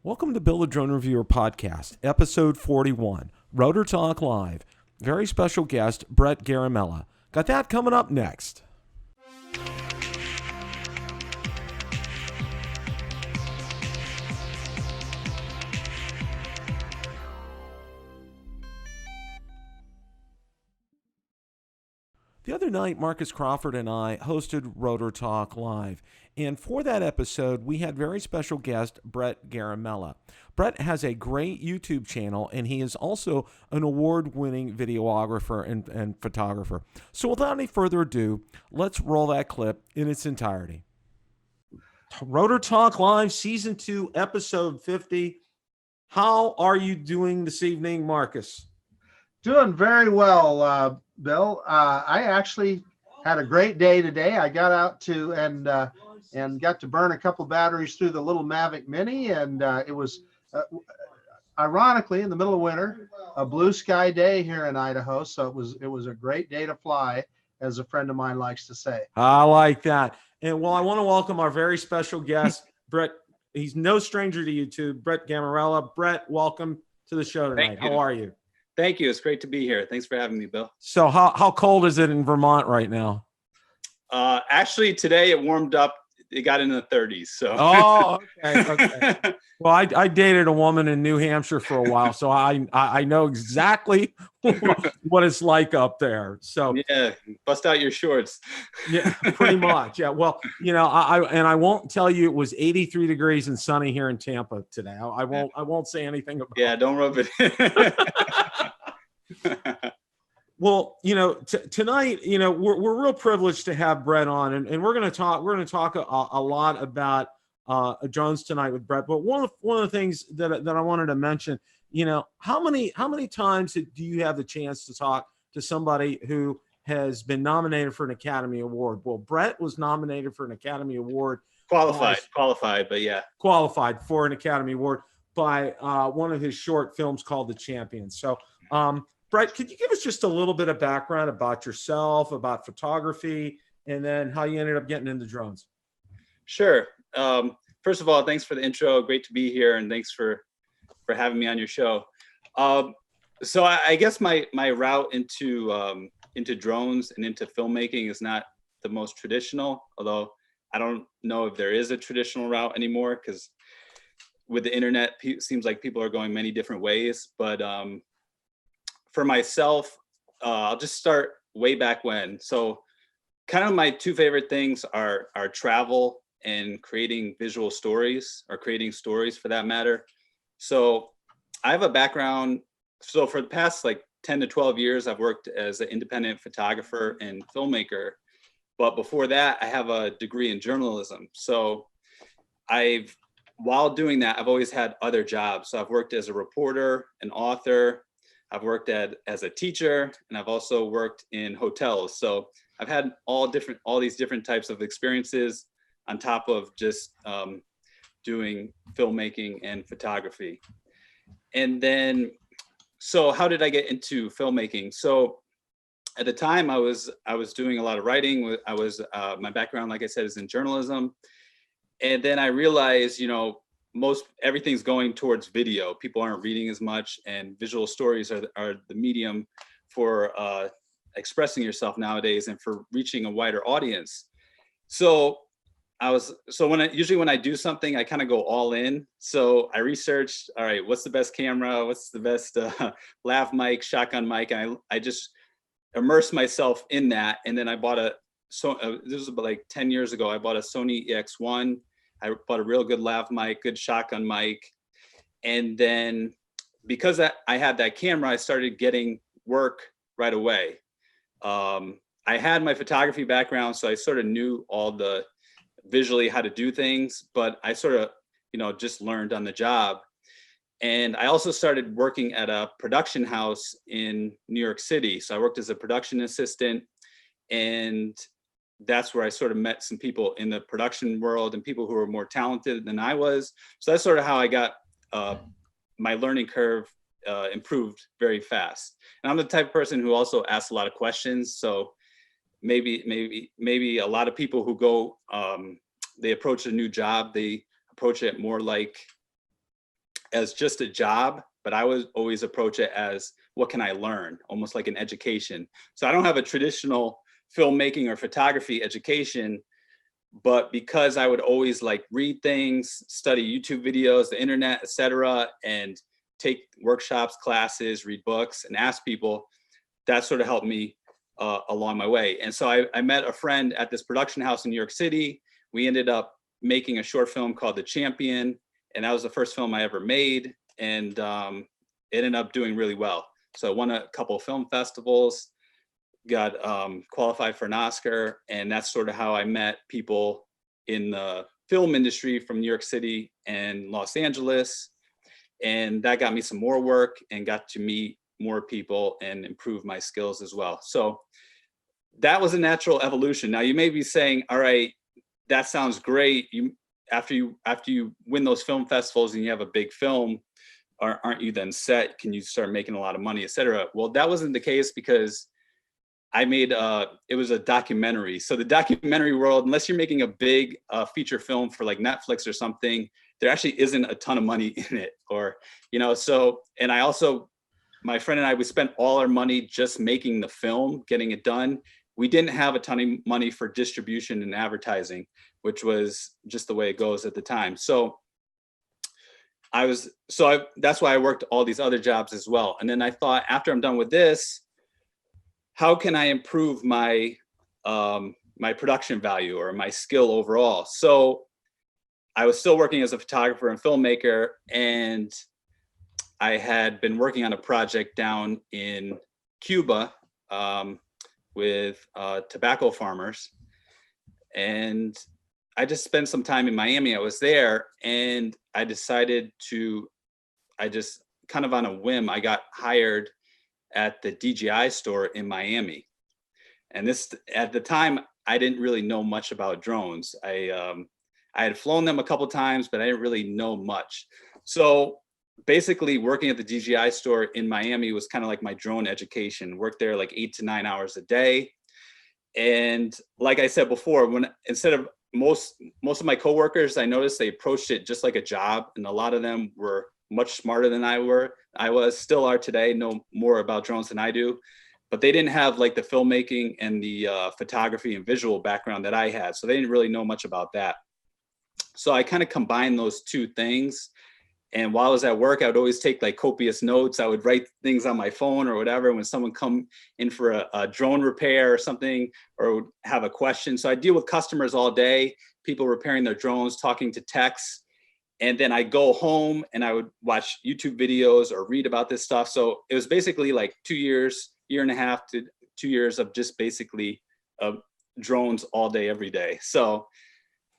Welcome to Bill the Drone Reviewer podcast, episode 41, Rotor Talk Live. Very special guest, Brett Garamella. Got that coming up next. The other night, Marcus Crawford and I hosted Rotor Talk Live, and for that episode, we had very special guest Brett Garamella. Brett has a great YouTube channel, and he is also an award-winning videographer and photographer. So without any further ado, let's roll that clip in its entirety. Rotor Talk Live, Season 2, Episode 50. How are you doing this evening, Marcus? Doing very well, Bill. I actually had a great day today. I got out to and got to burn a couple batteries through the little Mavic Mini, and it was ironically in the middle of winter, a blue sky day here in Idaho. So it was a great day to fly, as a friend of mine likes to say. I like that. And well, I want to welcome our very special guest, Brett. He's no stranger to YouTube, Brett Garamella. Brett, welcome to the show tonight. How are you? Thank you. It's great to be here. Thanks for having me, Bill. So how cold is it in Vermont right now? Actually, today it warmed up. It got in the 30s. So. Oh, okay. Well, I dated a woman in New Hampshire for a while, so I know exactly what it's like up there. So yeah, bust out your shorts. Yeah, pretty much. Yeah. Well, I won't tell you it was 83 degrees and sunny here in Tampa today. I won't say anything about. Yeah, don't rub it. Well, tonight, we're real privileged to have Brett on, and we're going to talk a lot about drones tonight with Brett. But one of the things that I wanted to mention, how many times do you have the chance to talk to somebody who has been nominated for an Academy Award? Well, Brett was nominated for an Academy Award. Qualified, but yeah. Qualified for an Academy Award by one of his short films called The Champion. So, Brett, could you give us just a little bit of background about yourself, about photography, and then how you ended up getting into drones? Sure. First of all, thanks for the intro. Great to be here, and thanks for having me on your show. So I guess my route into drones and into filmmaking is not the most traditional, although I don't know if there is a traditional route anymore, because with the internet, it seems like people are going many different ways. But for myself, I'll just start way back when. So kind of my two favorite things are travel and creating visual stories, or creating stories for that matter. So I have a background. So for the past like 10 to 12 years, I've worked as an independent photographer and filmmaker. But before that, I have a degree in journalism. So while doing that, I've always had other jobs. So I've worked as a reporter, an author, I've worked as a teacher, and I've also worked in hotels. So I've had all these different types of experiences on top of just doing filmmaking and photography. And then, so how did I get into filmmaking? So at the time I was doing a lot of writing. My background, like I said, is in journalism. And then I realized, everything's going towards video. People aren't reading as much, and visual stories are the medium for expressing yourself nowadays and for reaching a wider audience. So when I do something, I kind of go all in. So I researched, all right, what's the best camera? What's the best lav mic, shotgun mic? And I just immersed myself in that. And then I bought this was about like 10 years ago, I bought a Sony EX1. I bought a real good lav mic, good shotgun mic. And then because I had that camera, I started getting work right away. I had my photography background, so I sort of knew all the visually how to do things, but I sort of, just learned on the job. And I also started working at a production house in New York City. So I worked as a production assistant, and that's where I sort of met some people in the production world and people who were more talented than I was. So that's sort of how I got my learning curve improved very fast. And I'm the type of person who also asks a lot of questions. So maybe a lot of people who go, they approach a new job, they approach it more like as just a job, but I would always approach it as, what can I learn? Almost like an education. So I don't have a traditional filmmaking or photography education, but because I would always like read things, study YouTube videos, the internet, etc., and take workshops, classes, read books, and ask people, that sort of helped me along my way. And so I met a friend at this production house in New York City. We ended up making a short film called The Champion, and that was the first film I ever made, and it ended up doing really well. So I won a couple of film festivals, got qualified for an Oscar, and that's sort of how I met people in the film industry from New York City and Los Angeles. And that got me some more work and got to meet more people and improve my skills as well. So that was a natural evolution. Now you may be saying, all right, that sounds great. After you win those film festivals and you have a big film, aren't you then set? Can you start making a lot of money, et cetera? Well, that wasn't the case, because I made it was a documentary. So the documentary world, unless you're making a big feature film for like Netflix or something, there actually isn't a ton of money in it. Or, so, and I also, my friend and I, we spent all our money just making the film, getting it done. We didn't have a ton of money for distribution and advertising, which was just the way it goes at the time. So that's why I worked all these other jobs as well. And then I thought, after I'm done with this, how can I improve my my production value or my skill overall? So I was still working as a photographer and filmmaker, and I had been working on a project down in Cuba with tobacco farmers. And I just spent some time in Miami. I was there, and I decided I just kind of on a whim, I got hired at the DJI store in Miami. And this, at the time, I didn't really know much about drones. I had flown them a couple times, but I didn't really know much. So basically working at the DJI store in Miami was kind of like my drone education. Worked there like 8 to 9 hours a day. And like I said before, instead of most of my coworkers, I noticed they approached it just like a job, and a lot of them were much smarter than I was, still are today, know more about drones than I do, but they didn't have like the filmmaking and the photography and visual background that I had. So they didn't really know much about that. So I kind of combined those two things. And while I was at work, I would always take like copious notes. I would write things on my phone or whatever when someone come in for a drone repair or something, or would have a question. So I deal with customers all day, people repairing their drones, talking to techs. And then I go home and I would watch YouTube videos or read about this stuff. So it was basically like 2 years, year and a half to 2 years of just basically drones all day, every day. So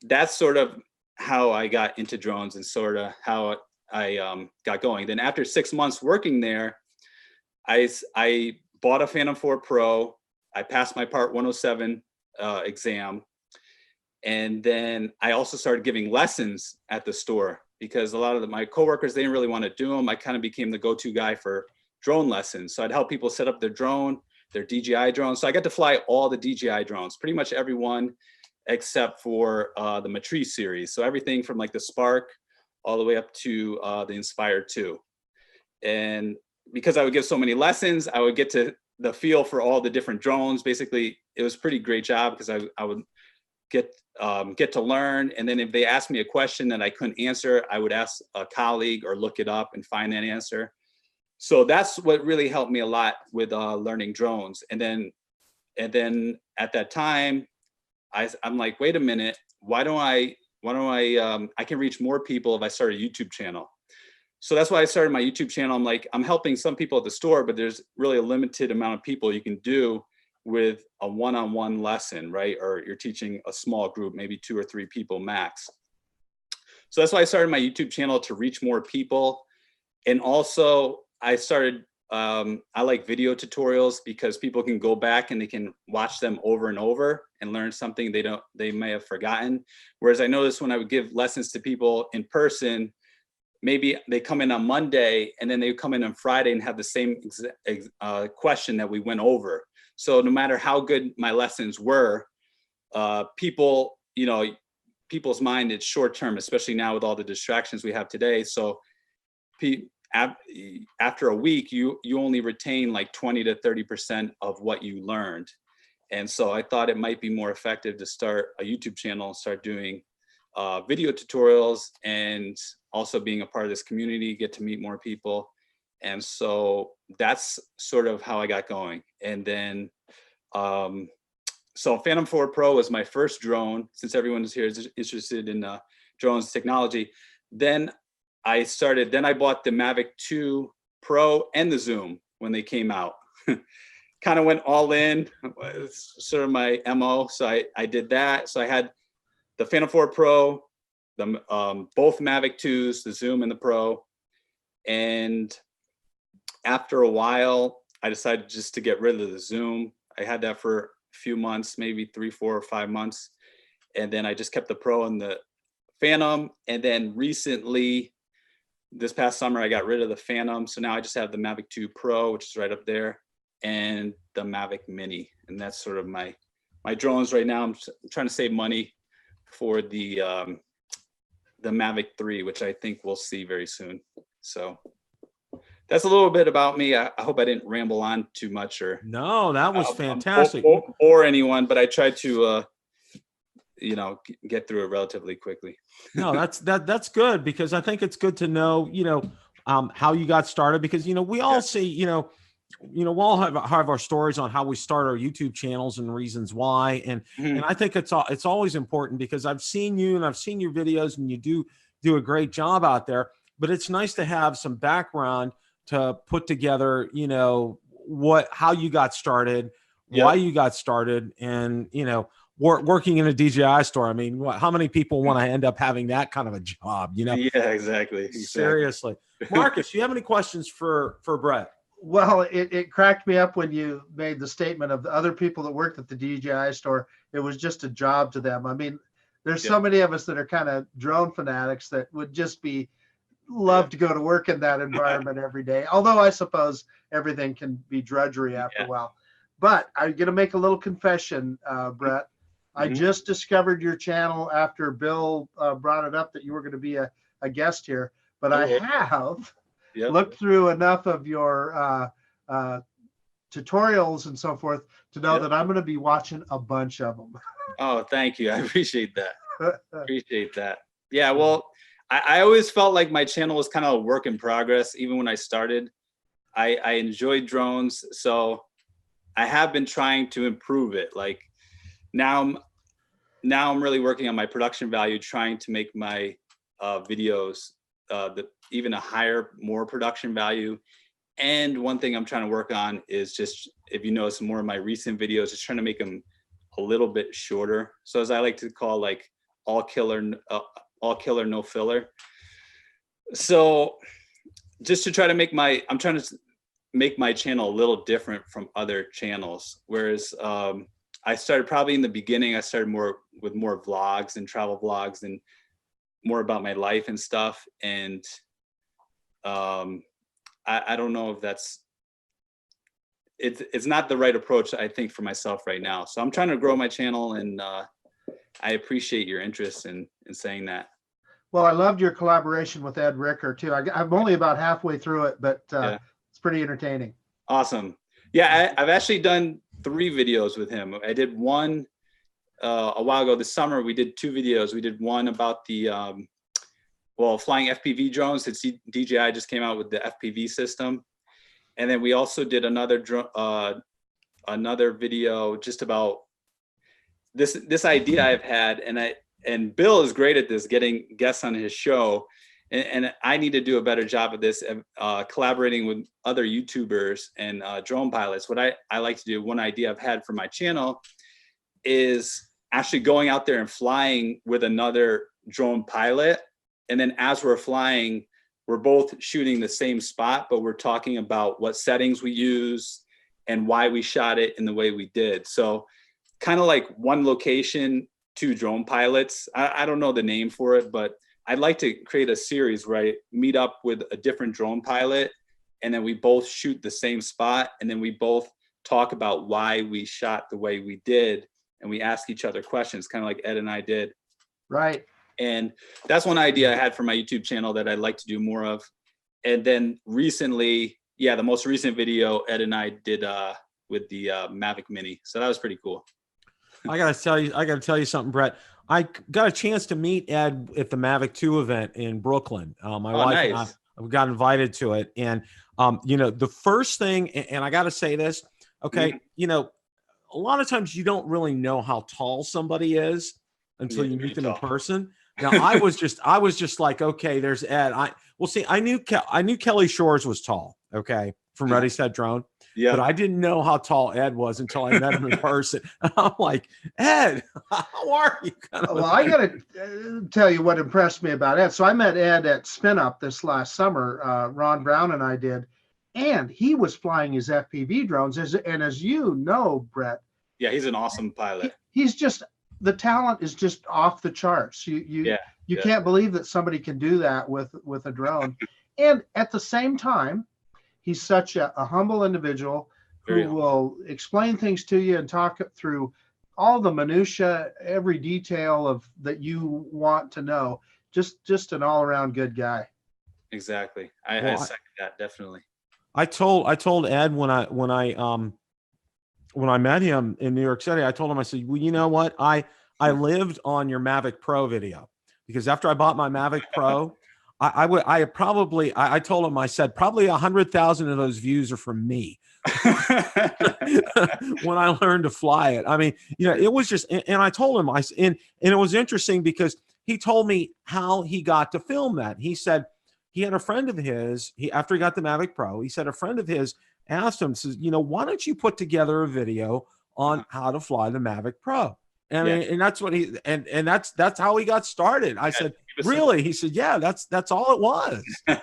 that's sort of how I got into drones and sort of how I got going. Then after 6 months working there, I bought a Phantom 4 Pro. I passed my Part 107 exam. And then I also started giving lessons at the store, because a lot of my coworkers, they didn't really want to do them. I kind of became the go-to guy for drone lessons. So I'd help people set up their drone, their DJI drone. So I got to fly all the DJI drones, pretty much every one except for the Matrice series. So everything from like the Spark all the way up to the Inspire 2. And because I would give so many lessons, I would get to the feel for all the different drones. Basically, it was a pretty great job, because I would get to learn. And then if they asked me a question that I couldn't answer, I would ask a colleague or look it up and find that answer. So that's what really helped me a lot with learning drones. And then at that time, I'm like, wait a minute, why don't I can reach more people if I start a YouTube channel. So that's why I started my YouTube channel. I'm like, I'm helping some people at the store, but there's really a limited amount of people you can do with a one-on-one lesson, right? Or you're teaching a small group, maybe 2 or 3 people max. So that's why I started my YouTube channel, to reach more people. And also I started, I like video tutorials, because people can go back and they can watch them over and over and learn something they may have forgotten. Whereas I noticed when I would give lessons to people in person, maybe they come in on Monday and then they come in on Friday and have the same question that we went over. So no matter how good my lessons were, people's mind is short term, especially now with all the distractions we have today. So after a week, you only retain like 20 to 30% of what you learned. And so I thought it might be more effective to start a YouTube channel, start doing video tutorials, and also being a part of this community, get to meet more people. And so that's sort of how I got going. And then, so Phantom 4 Pro was my first drone, since everyone is here is interested in drones technology. Then I bought the Mavic 2 Pro and the Zoom when they came out. Kind of went all in, it's sort of my MO. So I did that. So I had the Phantom 4 Pro, the both Mavic 2s, the Zoom and the Pro. And after a while, I decided just to get rid of the Zoom. I had that for a few months, maybe 3, 4, or 5 months. And then I just kept the Pro and the Phantom. And then recently, this past summer, I got rid of the Phantom. So now I just have the Mavic 2 Pro, which is right up there, and the Mavic Mini. And that's sort of my drones right now. I'm trying to save money for the Mavic 3, which I think we'll see very soon. So that's a little bit about me. I hope I didn't ramble on too much, or no, that was fantastic. Or anyone, but I tried to get through it relatively quickly. No, that's good, because I think it's good to know, how you got started, because, we all see, we all have our stories on how we start our YouTube channels and reasons why. And, and I think it's always important, because I've seen you and I've seen your videos, and you do a great job out there, but it's nice to have some background to put together, how you got started, why you got started, and, working in a DJI store. I mean, how many people want to end up having that kind of a job, Yeah, exactly. Seriously. Marcus, you have any questions for Brett? Well, it cracked me up when you made the statement of the other people that worked at the DJI store. It was just a job to them. I mean, there's so many of us that are kind of drone fanatics that would just love to go to work in that environment every day. Although I suppose everything can be drudgery after a while. But I'm going to make a little confession, Brett. I just discovered your channel after Bill brought it up that you were going to be a guest here. But I have looked through enough of your tutorials and so forth to know that I'm going to be watching a bunch of them. Oh, thank you. I appreciate that. Appreciate that. Yeah, well, I always felt like my channel was kind of a work in progress. Even when I started, I enjoyed drones. So I have been trying to improve it. Like now I'm really working on my production value, trying to make my videos even a higher, more production value. And one thing I'm trying to work on is just, if you notice more of my recent videos, just trying to make them a little bit shorter. So as I like to call, like all killer, no filler. So just to try to I'm trying to make my channel a little different from other channels. Whereas I started probably in the beginning, I started with more vlogs and travel vlogs and more about my life and stuff. And I don't know if it's not the right approach, I think, for myself right now. So I'm trying to grow my channel, and I appreciate your interest in saying that. Well, I loved your collaboration with Ed Ricker too. I'm only about halfway through it, but it's pretty entertaining. Awesome. Yeah, I've actually done 3 videos with him. I did one a while ago this summer. We did 2 videos. We did one about the flying FPV drones. It's DJI just came out with the FPV system, and then we also did another video just about this idea I've had, and Bill is great at this, getting guests on his show, and I need to do a better job of this, collaborating with other YouTubers and drone pilots. What I like to do, one idea I've had for my channel, is actually going out there and flying with another drone pilot, and then as we're flying, we're both shooting the same spot, but we're talking about what settings we use and why we shot it in the way we did. So kind of like one location, 2 drone pilots. I don't know the name for it, but I'd like to create a series where I meet up with a different drone pilot, and then we both shoot the same spot, and then we both talk about why we shot the way we did, and we ask each other questions, kind of like Ed and I did. Right. And that's one idea I had for my YouTube channel that I'd like to do more of. And then recently, yeah, the most recent video Ed and I did with the Mavic Mini. So that was pretty cool. I gotta tell you something, Brett. I got a chance to meet Ed at the Mavic 2 event in Brooklyn. My wife and I got invited to it. And, you know, the first thing, and I got to say this, okay, you know, a lot of times you don't really know how tall somebody is until you meet them in person. Now, I was just like, okay, there's Ed. I knew Kelly Shores was tall, okay, from Ready, Set, Drone. Yeah. But I didn't know how tall Ed was until I met him in person. I'm like, Ed, how are you? Well, I got to tell you what impressed me about Ed. So I met Ed at Spin Up this last summer. Ron Brown and I did, and he was flying his FPV drones. And as you know, Brett. Yeah, he's an awesome pilot. He's just, the talent is just off the charts. You can't believe that somebody can do that with a drone. And at the same time, he's such a humble individual who will explain things to you and talk through all the minutia, every detail of that you want to know. Just an all-around good guy. Exactly. I second that, definitely. I told Ed when I met him in New York City, I told him, I said, well, you know what? I lived on your Mavic Pro video, because after I bought my Mavic Pro, I told him, I said, probably 100,000 of those views are from me when I learned to fly it. I mean, you know, it was just, and I told him, and it was interesting because he told me how he got to film that. He said he had a friend of his, after he got the Mavic Pro, he said a friend of his asked him, says, you know, why don't you put together a video on how to fly the Mavic Pro? I mean, and that's what and that's how he got started. I said, really? He said, yeah, that's all it was. You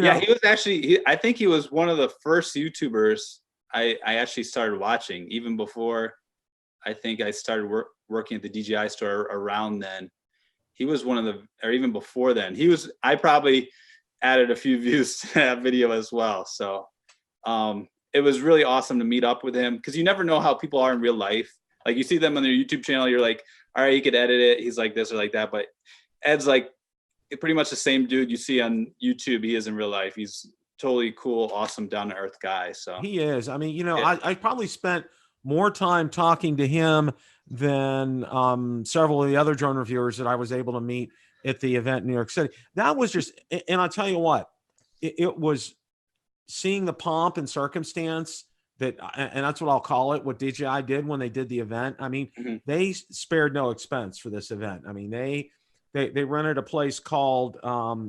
know? Yeah, he was actually, I think he was one of the first YouTubers I actually started watching, even before I think I started working at the DJI store around then. He was one of the, or even before then, I probably added a few views to that video as well. So it was really awesome to meet up with him, because you never know how people are in real life. Like, you see them on their YouTube channel, you're like, all right, you could edit it. He's like this or like that. But Ed's like pretty much the same dude you see on YouTube he is in real life. He's totally cool, awesome, down-to-earth guy. So he is. I mean, you know, I probably spent more time talking to him than several of the other drone reviewers that I was able to meet at the event in New York City. That was just, and I'll tell you what, it was seeing the pomp and circumstance that, and that's what I'll call it, what DJI did when they did the event. I mean, they spared no expense for this event. I mean, they rented a place called,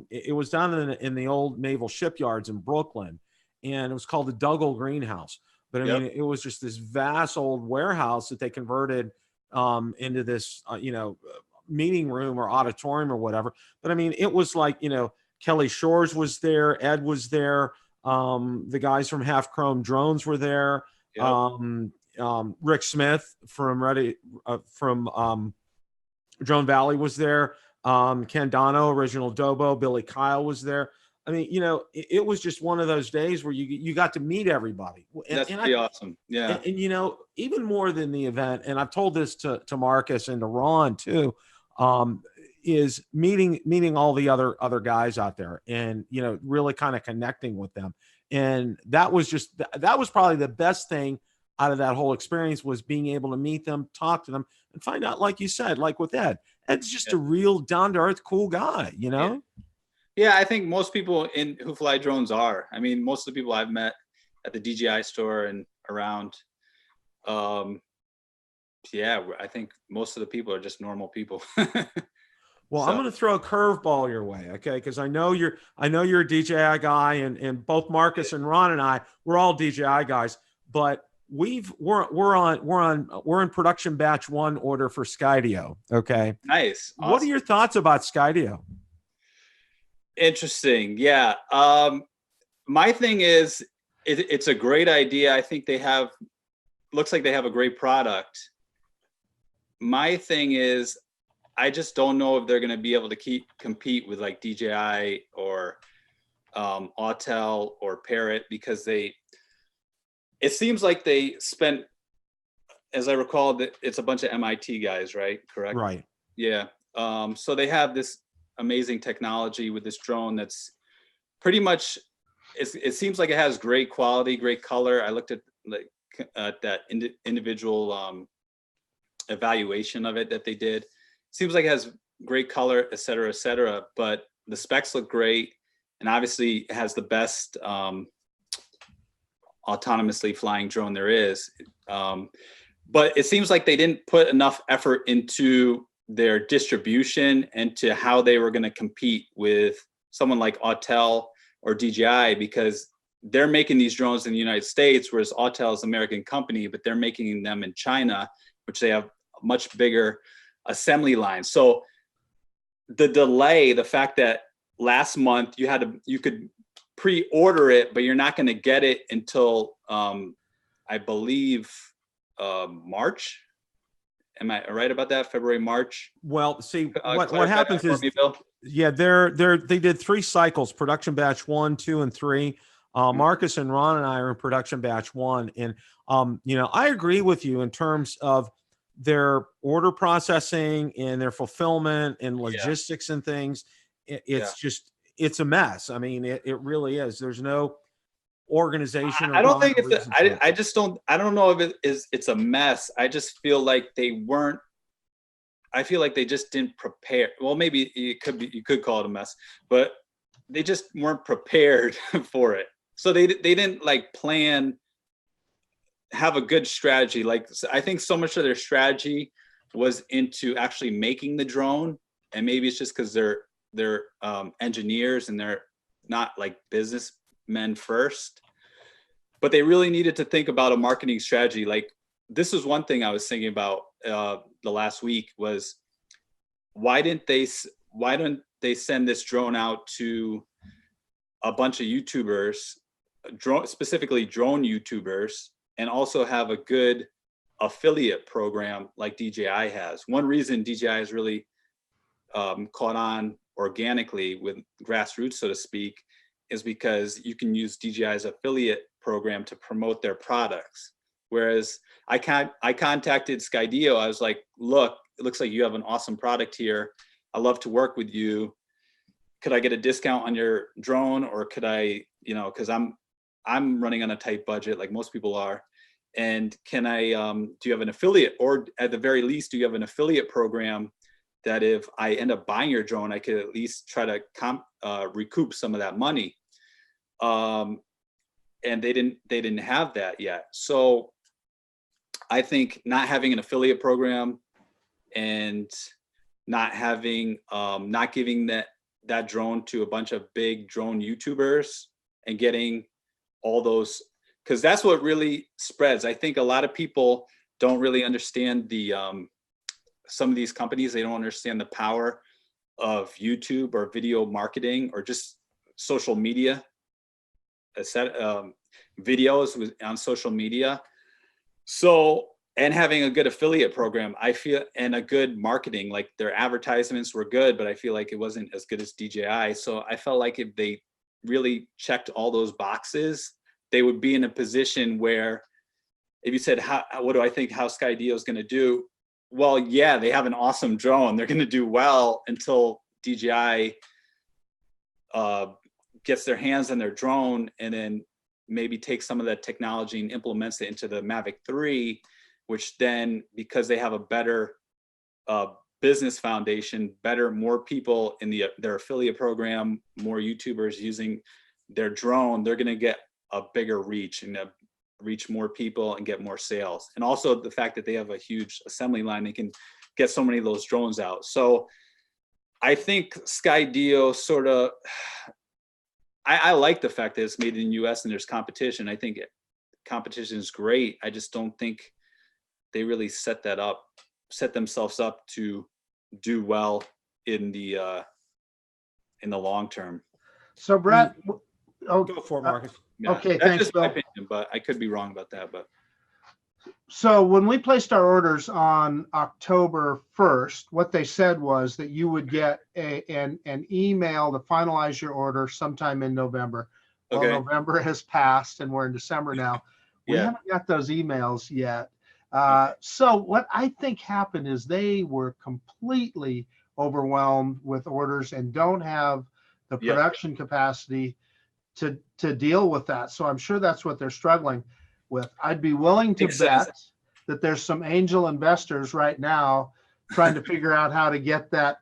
it was down in the old naval shipyards in Brooklyn, and it was called the Dougal Greenhouse. But I mean, it was just this vast old warehouse that they converted into this, you know, meeting room or auditorium or whatever. But I mean, it was like, you know, Kelly Shores was there, Ed was there, the guys from Half Chrome Drones were there. Rick Smith from Drone Valley was there. Ken Dono, Original Dobo, Billy Kyle was there. I mean, you know, it was just one of those days where you got to meet everybody. That's pretty awesome. Yeah. And, you know, even more than the event, and I've told this to Marcus and to Ron too, is meeting all the other guys out there, and, you know, really kind of connecting with them. And that was probably the best thing out of that whole experience, was being able to meet them, talk to them, and find out, like you said, like with Ed's just a real down-to-earth, cool guy, you know? Yeah, I think most people who fly drones are. I mean, most of the people I've met at the DJI store and around, yeah, I think most of the people are just normal people. Well, I'm going to throw a curveball your way, okay? Because I know you're a DJI guy, and both Marcus and Ron and I, we're all DJI guys, but we're in production batch 1 order for Skydio, okay? Nice. Awesome. What are your thoughts about Skydio? Interesting. Yeah. My thing is, it's a great idea. I think looks like they have a great product. My thing is, I just don't know if they're going to be able to compete with like DJI or Autel or Parrot, because it seems like they spent, as I recall, that it's a bunch of MIT guys, right? Correct? Right. Yeah. So they have this amazing technology with this drone that's pretty much it seems like it has great quality, great color. I looked at that individual evaluation of it that they did. Seems like it has great color, et cetera, but the specs look great, and obviously it has the best autonomously flying drone there is. But it seems like they didn't put enough effort into their distribution and to how they were going to compete with someone like Autel or DJI, because they're making these drones in the United States, whereas Autel is an American company, but they're making them in China, which they have a much bigger assembly line. So the delay, the fact that last month you could pre-order it, but you're not going to get it until I believe March. Am I right about that? February, March? Well, see, what happens is, me, Bill? yeah, they did 3 cycles: production batch 1, 2, and 3. Marcus and Ron and I are in production batch 1, and I agree with you in terms of their order processing and their fulfillment and logistics and things. It's a mess. I mean, it really is. There's no organization. I don't think I don't know if it's a mess. I just feel like I feel like they just didn't prepare. Well, maybe you could call it a mess, but they just weren't prepared for it. So they didn't plan, have a good strategy. I think so much of their strategy was into actually making the drone, and maybe it's just because they're engineers and they're not businessmen first, but they really needed to think about a marketing strategy. This is one thing I was thinking about the last week was, why didn't they send this drone out to a bunch of YouTubers, specifically drone YouTubers, and also have a good affiliate program like DJI has? One reason DJI has really caught on organically with grassroots, so to speak, is because you can use DJI's affiliate program to promote their products. Whereas I contacted Skydio. I was like, look, it looks like you have an awesome product here. I love to work with you. Could I get a discount on your drone? Or could I, because I'm running on a tight budget like most people are. And can I, do you have an affiliate, or at the very least, do you have an affiliate program that if I end up buying your drone, I could at least try to recoup some of that money? And they didn't have that yet. So I think not having an affiliate program and not giving that drone to a bunch of big drone YouTubers and getting all those, because that's what really spreads. I think a lot of people don't really understand some of these companies. They don't understand the power of YouTube or video marketing or just social media, videos on social media. So, and having a good affiliate program, I feel, and a good marketing, their advertisements were good, but I feel like it wasn't as good as DJI. So I felt like if they really checked all those boxes, they would be in a position where, if you said, what do I think how Skydio is going to do? Well, yeah, they have an awesome drone. They're going to do well until DJI gets their hands on their drone and then maybe takes some of that technology and implements it into the Mavic 3, which then, because they have a better business foundation, more people in their affiliate program, more YouTubers using their drone, they're going to get a bigger reach and reach more people and get more sales. And also the fact that they have a huge assembly line, they can get so many of those drones out. So I think Skydio sort of, I like the fact that it's made in the US and there's competition. I think competition is great. I just don't think they really set themselves up to do well in the long term. So Brett, go for it, Marcus. Yeah, okay, that's thanks, just Bill. my opinion, but I could be wrong about that. But So when we placed our orders on October 1st, what they said was that you would get an email to finalize your order sometime in November. Well, okay. November has passed and we're in December now. We Yeah. haven't got those emails yet. So what I think happened is they were completely overwhelmed with orders and don't have the Yeah. production capacity to deal with that. So I'm sure that's what they're struggling with. I'd be willing to bet that there's some angel investors right now trying to figure out how to get that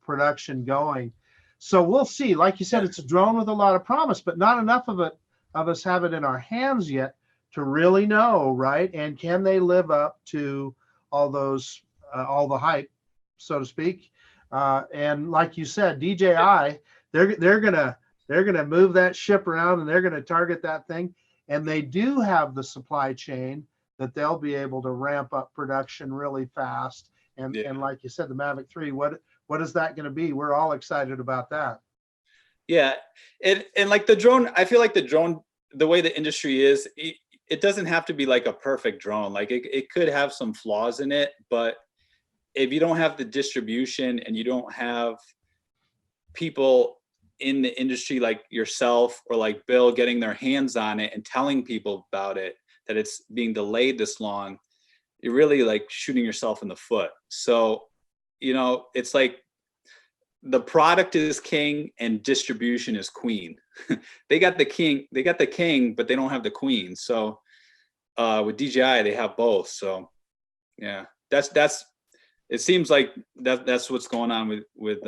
production going. So we'll see. Like you said, it's a drone with a lot of promise, but not enough of us have it in our hands yet to really know, right? And can they live up to all those all the hype, so to speak? And like you said, DJI, they're gonna move that ship around and they're gonna target that thing. And they do have the supply chain that they'll be able to ramp up production really fast. And like you said, the Mavic 3, what is that going to be? We're all excited about that. Yeah, and like the drone, I feel like the drone, the way the industry is, it doesn't have to be like a perfect drone. Like it could have some flaws in it, but if you don't have the distribution and you don't have people in the industry like yourself or like Bill getting their hands on it and telling people about it, that it's being delayed this long, you're really like shooting yourself in the foot. So, you know, it's like the product is king and distribution is queen. They got the king, but they don't have the queen. So with DJI, they have both. So yeah, that's it seems like that's what's going on with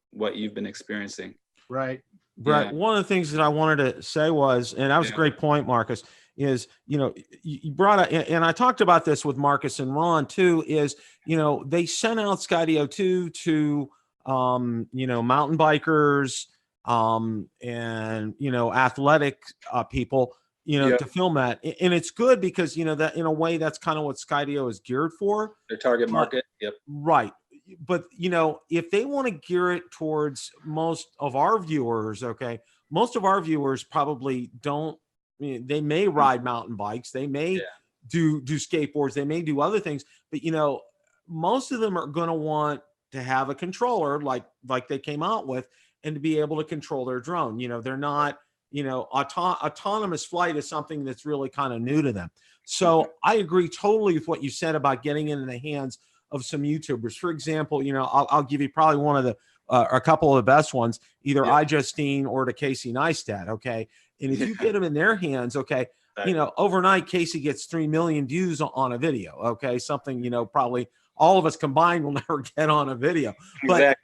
what you've been experiencing. Right. Brett, one of the things that I wanted to say was, and that was a great point, Marcus, is, you know, you brought up, and I talked about this with Marcus and Ron too, is, you know, they sent out Skydio 2 to, you know, mountain bikers, and, you know, athletic people, you know, to film that. And it's good because, you know, that in a way that's kind of what Skydio is geared for. Their target market. Right. But, you know, if they want to gear it towards most of our viewers, okay, most of our viewers probably don't, I mean, they may ride mountain bikes, they may do skateboards, they may do other things, but, you know, most of them are going to want to have a controller like they came out with and to be able to control their drone. You know, they're not, you know, autonomous flight is something that's really kind of new to them. So I agree totally with what you said about getting into the hands of some YouTubers. For example, you know, I'll give you probably one of the a couple of the best ones, either iJustine or to Casey Neistat. Okay. And if you get them in their hands, okay, you know, overnight, Casey gets 3 million views on a video. Okay. Something, you know, probably all of us combined will never get on a video. But,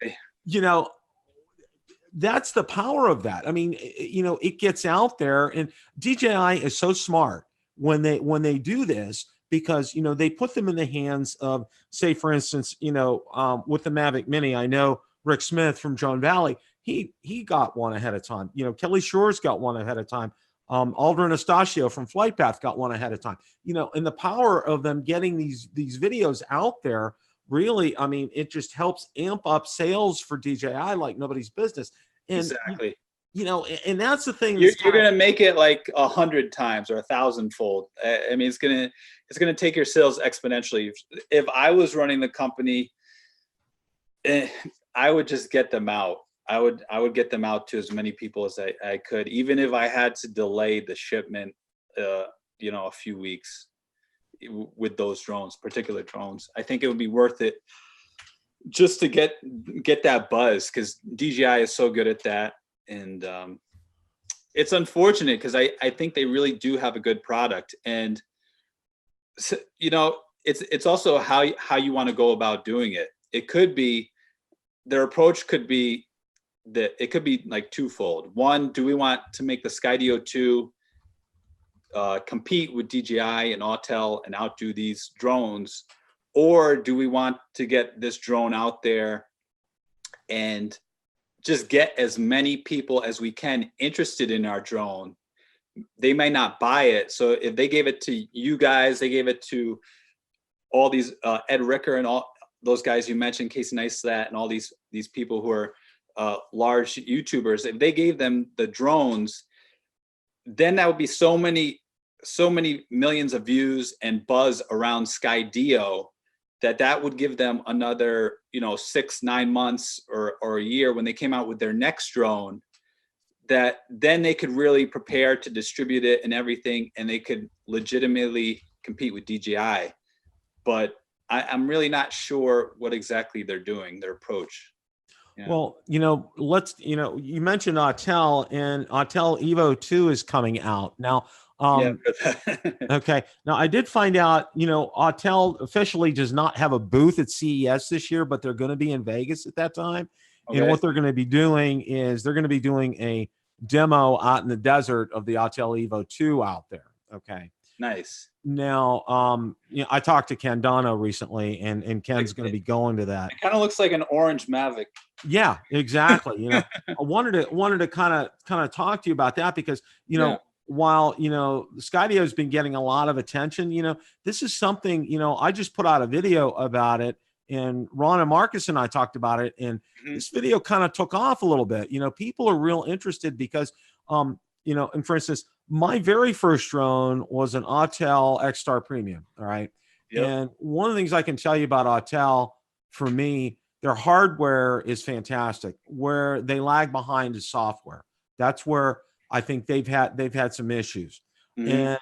you know, that's the power of that. I mean, you know, it gets out there, and DJI is so smart when they do this, because, you know, they put them in the hands of, say, for instance, you know, with the Mavic Mini, I know Rick Smith from Drone Valley, he got one ahead of time. You know, Kelly Shores got one ahead of time. Aldrin Astachio from Flightpath got one ahead of time. You know, and the power of them getting these videos out there, really, I mean, it just helps amp up sales for DJI like nobody's business. And you know, and that's the thing. You're going to make it like 100 times or 1,000-fold. I mean, it's going to take your sales exponentially. If I was running the company, I would just get them out. I would get them out to as many people as I could, even if I had to delay the shipment, you know, a few weeks with those drones, particular drones. I think it would be worth it just to get that buzz, because DJI is so good at that. And it's unfortunate because I think they really do have a good product. And, you know, it's also how you want to go about doing it. It could be, their approach could be that it could be like twofold. One, do we want to make the Skydio 2 compete with DJI and Autel and outdo these drones? Or do we want to get this drone out there and just get as many people as we can interested in our drone? They might not buy it. So if they gave it to you guys, they gave it to all these Ed Ricker and all those guys you mentioned, Casey Neistat, and all these people who are large YouTubers, if they gave them the drones, then that would be so many millions of views and buzz around Skydio that would give them another, you know, 6-9 months or a year when they came out with their next drone, that then they could really prepare to distribute it and everything, and they could legitimately compete with DJI. But I'm really not sure what exactly they're doing, their approach. Yeah. Well, you mentioned Autel, and Autel Evo 2 is coming out now. Yeah. Okay. Now I did find out, Autel officially does not have a booth at CES this year, but they're going to be in Vegas at that time. And Okay. what they're going to be doing is they're going to be doing a demo out in the desert of the Autel Evo 2 out there. Okay. Nice. Now, I talked to Ken Dono recently, and Ken's going to be going to that. It kind of looks like an orange Mavic. Yeah, exactly. I wanted to kind of talk to you about that because, while, Skydio has been getting a lot of attention, this is something, I just put out a video about it, and Ron and Marcus and I talked about it, and this video kind of took off a little bit. People are real interested because, and for instance, my very first drone was an Autel X-Star Premium. All right. Yep. And one of the things I can tell you about Autel, for me, their hardware is fantastic. Where they lag behind is software. That's where I think they've had some issues. And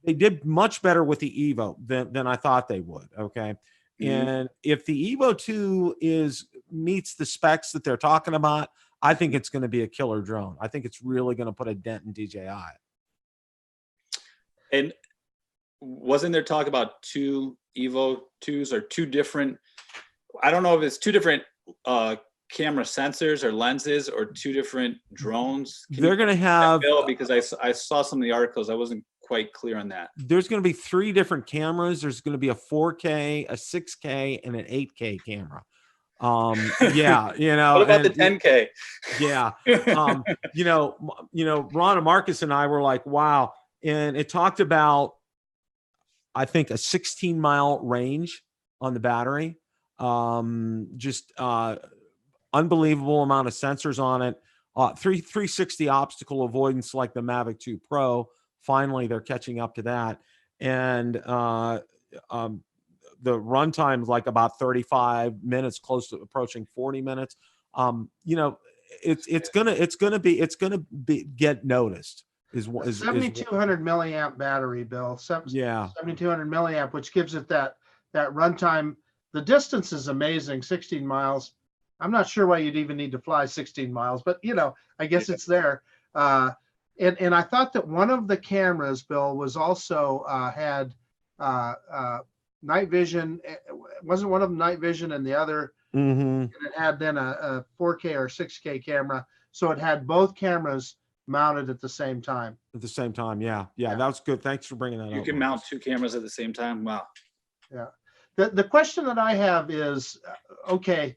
they did much better with the Evo than I thought they would. Okay. And if the Evo 2 meets the specs that they're talking about, I think it's going to be a killer drone. I think it's really going to put a dent in DJI. And wasn't there talk about 2 Evo 2s or 2 different, I don't know if it's 2 different camera sensors or lenses or 2 different drones? They're going to have, Bill, because I saw some of the articles. I wasn't quite clear on that. There's going to be 3 different cameras. There's going to be a 4K, a 6K, and an 8K camera. Yeah, what about the 10K? Yeah. Ron and Marcus and I were like, wow. And it talked about, I think, a 16-mile range on the battery. Just unbelievable amount of sensors on it. 360 obstacle avoidance like the Mavic 2 Pro. Finally, they're catching up to that. And the runtime is like about 35 minutes, close to approaching 40 minutes. It's gonna get noticed. Is 7,200 milliamp battery, Bill. Yeah, 7,200 milliamp, which gives it that runtime. The distance is amazing, 16 miles. I'm not sure why you'd even need to fly 16 miles, but I guess it's there. And I thought that one of the cameras, Bill, was also had night vision. Wasn't one of them night vision, and the other, and it had then a 4K or 6K camera. So it had both cameras mounted at the same time. At the same time, yeah. That was good. Thanks for bringing that up. You can mount 2 cameras at the same time. Wow. Yeah. The question that I have is, okay,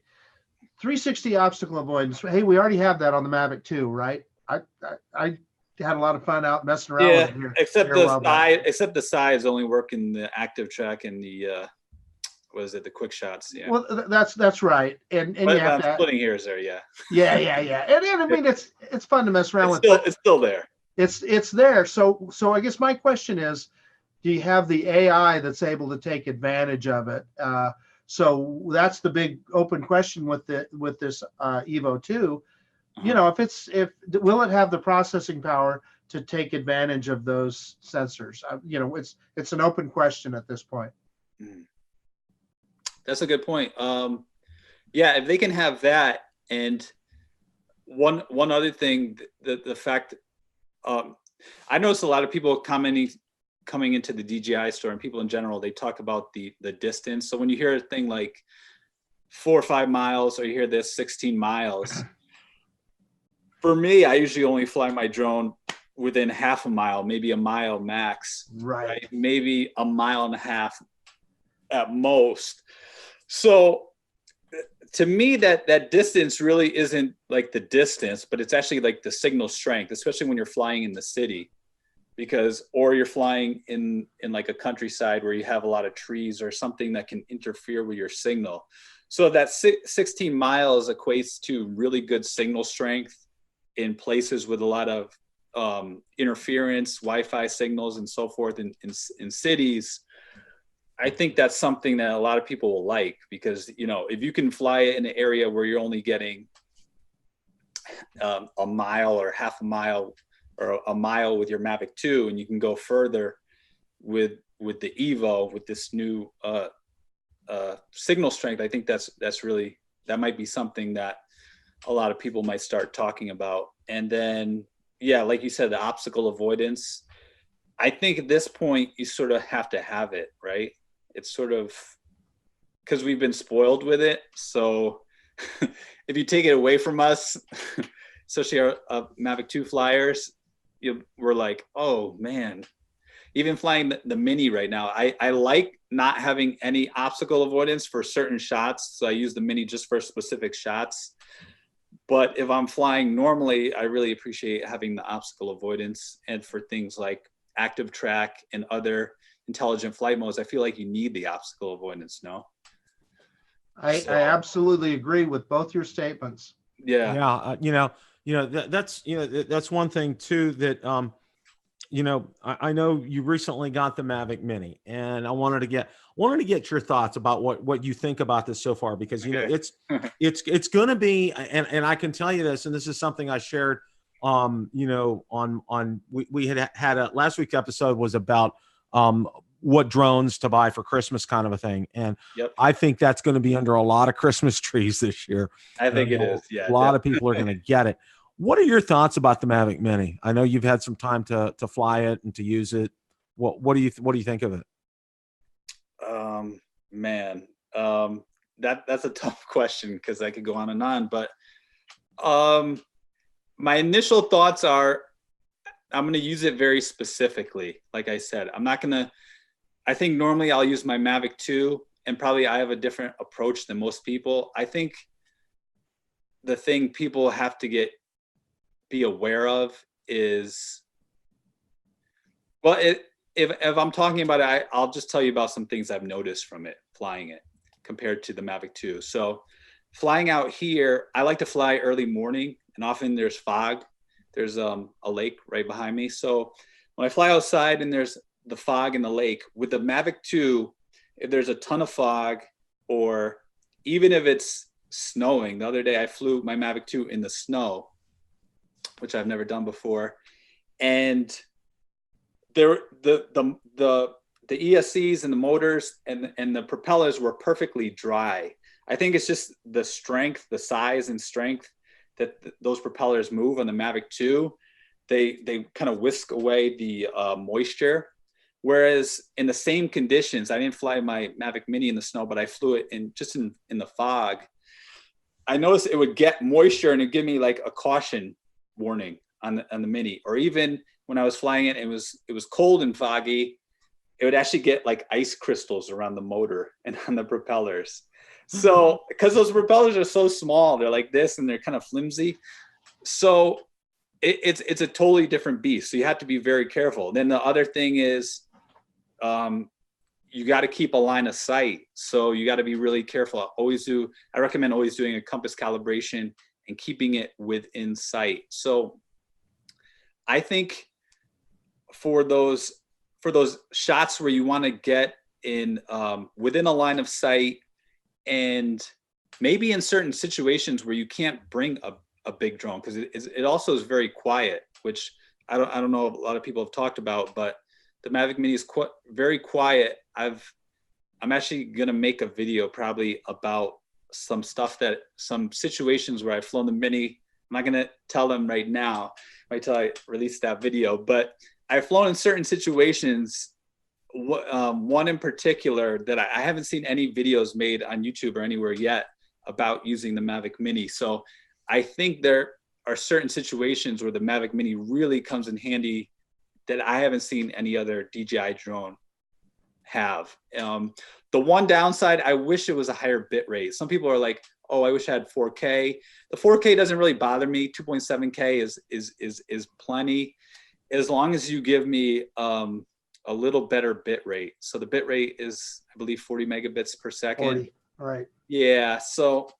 360 obstacle avoidance. Hey, we already have that on the Mavic 2, right? I had a lot of fun out messing around with it here. Except the size only work in the active track and the the quick shots. Yeah. Well, that's right. And you have I'm splitting hairs there. Yeah. Yeah. And I mean, it's fun to mess around with. It's still there. It's there. So I guess my question is, do you have the AI that's able to take advantage of it? So that's the big open question with this Evo 2. If will it have the processing power to take advantage of those sensors? It's an open question at this point. That's a good point. Yeah, if they can have that, and one other thing, the fact, I noticed a lot of people coming into the DJI store, and people in general, they talk about the distance. So when you hear a thing like 4 or 5 miles, or you hear this 16 miles, for me, I usually only fly my drone within half a mile, maybe a mile max, right? Maybe a mile and a half at most. So to me, that distance really isn't like the distance, but it's actually like the signal strength, especially when you're flying in the city, or you're flying in like a countryside where you have a lot of trees or something that can interfere with your signal. So that 16 miles equates to really good signal strength in places with a lot of interference, Wi-Fi signals, and so forth in cities. I think that's something that a lot of people will like, because if you can fly in an area where you're only getting a mile or half a mile or a mile with your Mavic 2, and you can go further with the Evo with this new signal strength, I think that might be something that a lot of people might start talking about. And then, yeah, like you said, the obstacle avoidance. I think at this point, you sort of have to have it, right? It's sort of because we've been spoiled with it. So if you take it away from us, especially our Mavic 2 flyers, we're like, oh man, even flying the Mini right now, I like not having any obstacle avoidance for certain shots. So I use the Mini just for specific shots. But if I'm flying normally, I really appreciate having the obstacle avoidance. And for things like active track and other intelligent flight modes, I feel like you need the obstacle avoidance, no? I absolutely agree with both your statements. Yeah. Yeah. That's one thing too that, I know you recently got the Mavic Mini, and I wanted to get your thoughts about what you think about this so far, because it's going to be, and I can tell you this, and this is something I shared, we had a last week's episode was about what drones to buy for Christmas, kind of a thing, and I think that's going to be under a lot of Christmas trees this year. I think it is. Yeah, a lot of people are going to get it. What are your thoughts about the Mavic Mini? I know you've had some time to fly it and to use it. What do you think of it? That's a tough question because I could go on and on. But my initial thoughts are, I'm going to use it very specifically. Like I said, I think normally I'll use my Mavic 2, and probably I have a different approach than most people. I think the thing people have to be aware of is, well, if I'm talking about it, I'll just tell you about some things I've noticed from it, flying it compared to the Mavic 2. So flying out here, I like to fly early morning, and often there's fog. There's a lake right behind me. So when I fly outside and there's the fog in the lake, with the Mavic 2, if there's a ton of fog, or even if it's snowing, the other day I flew my Mavic 2 in the snow, which I've never done before. And the ESCs and the motors and the propellers were perfectly dry. I think it's just the strength, the size and strength that those propellers move on the Mavic 2. They kind of whisk away the moisture. Whereas in the same conditions, I didn't fly my Mavic Mini in the snow, but I flew it in the fog. I noticed it would get moisture and it'd give me like a caution warning on the Mini. Or even when I was flying it, it was cold and foggy, it would actually get like ice crystals around the motor and on the propellers. So because those propellers are so small, they're like this and they're kind of flimsy. So it's a totally different beast. So you have to be very careful. Then the other thing is, you got to keep a line of sight. So you got to be really careful. I recommend always doing a compass calibration and keeping it within sight. So I think for those shots where you want to get in within a line of sight, and maybe in certain situations where you can't bring a big drone, because it also is very quiet, which I don't know if a lot of people have talked about, but the Mavic Mini is very quiet. I'm actually going to make a video probably about some situations where I've flown the Mini. I'm not going to tell them right now, right till I release that video, but I've flown in certain situations. One in particular that I haven't seen any videos made on YouTube or anywhere yet about using the Mavic Mini. So I think there are certain situations where the Mavic Mini really comes in handy that I haven't seen any other DJI drone have. The one downside, I wish it was a higher bit rate. Some people are like, oh, I wish I had 4K. The 4K doesn't really bother me. 2.7K is plenty, as long as you give me a little better bit rate. So the bit rate is, I believe, 40 megabits per second. 40, right. Yeah, so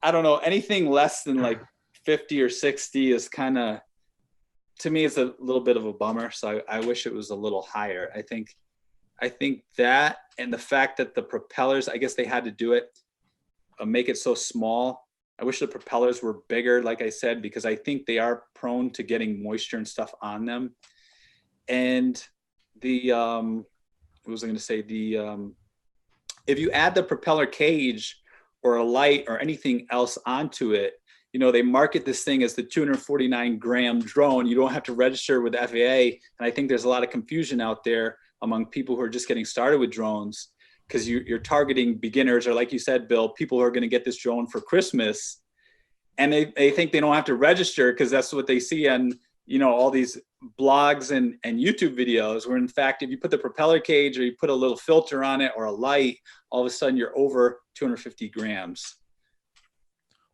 I don't know, anything less than like 50 or 60 is kind of, to me, it's a little bit of a bummer. So I wish it was a little higher. I think that, and the fact that the propellers, I guess they had to do it, make it so small. I wish the propellers were bigger, like I said, because I think they are prone to getting moisture and stuff on them. And what was I going to say? If you add the propeller cage or a light or anything else onto it. You know, they market this thing as the 249-gram drone. You don't have to register with FAA. And I think there's a lot of confusion out there among people who are just getting started with drones, because you're targeting beginners, or like you said, Bill, people who are going to get this drone for Christmas. And they think they don't have to register because that's what they see on, you know, all these blogs and YouTube videos, where in fact, if you put the propeller cage or you put a little filter on it or a light, all of a sudden you're over 250 grams.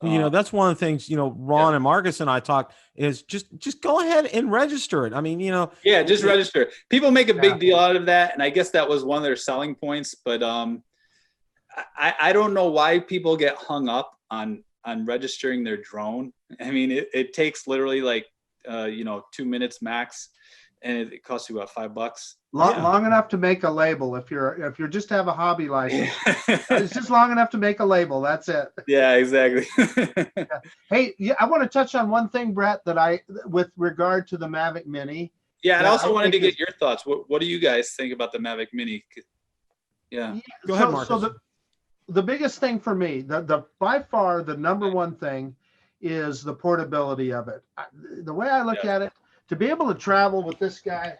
Well, you know, that's one of the things, you know, Ron and Marcus and I talked is just go ahead and register it. I mean, you know. Yeah, just register. People make a big deal out of that. And I guess that was one of their selling points. But I don't know why people get hung up on registering their drone. I mean, it takes literally like, 2 minutes max. And it costs you about $5. Long enough to make a label. If you're just have a hobby license, it's just long enough to make a label. That's it. Yeah, exactly. Hey, I want to touch on one thing, Brett, with regard to the Mavic Mini. Yeah, and I also wanted to get your thoughts. What do you guys think about the Mavic Mini? Yeah. Go ahead, Marcus. So the biggest thing for me, the by far the number one thing, is the portability of it. The way I look at it, to be able to travel with this guy,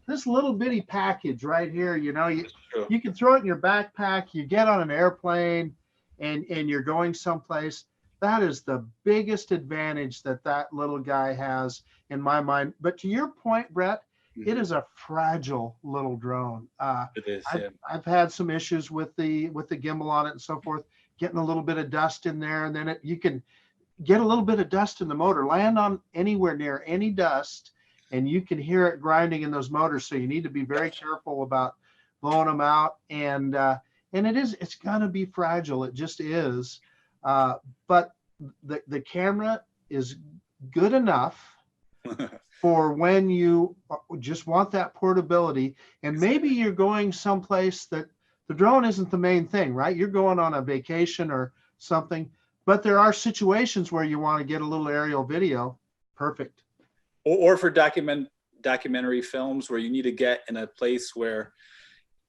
this little bitty package right here, you know, you can throw it in your backpack, you get on an airplane and you're going someplace. That is the biggest advantage that little guy has in my mind. But to your point, Brett, it is a fragile little drone. It is, I've had some issues with the gimbal on it and so forth, getting a little bit of dust in there, and then you can get a little bit of dust in the motor, land on anywhere near any dust, and you can hear it grinding in those motors. So you need to be very careful about blowing them out. And it's gonna be fragile. It just is. But the camera is good enough for when you just want that portability. And maybe you're going someplace that the drone isn't the main thing, right? You're going on a vacation or something. But there are situations where you want to get a little aerial video. Perfect. Or for documentary films where you need to get in a place where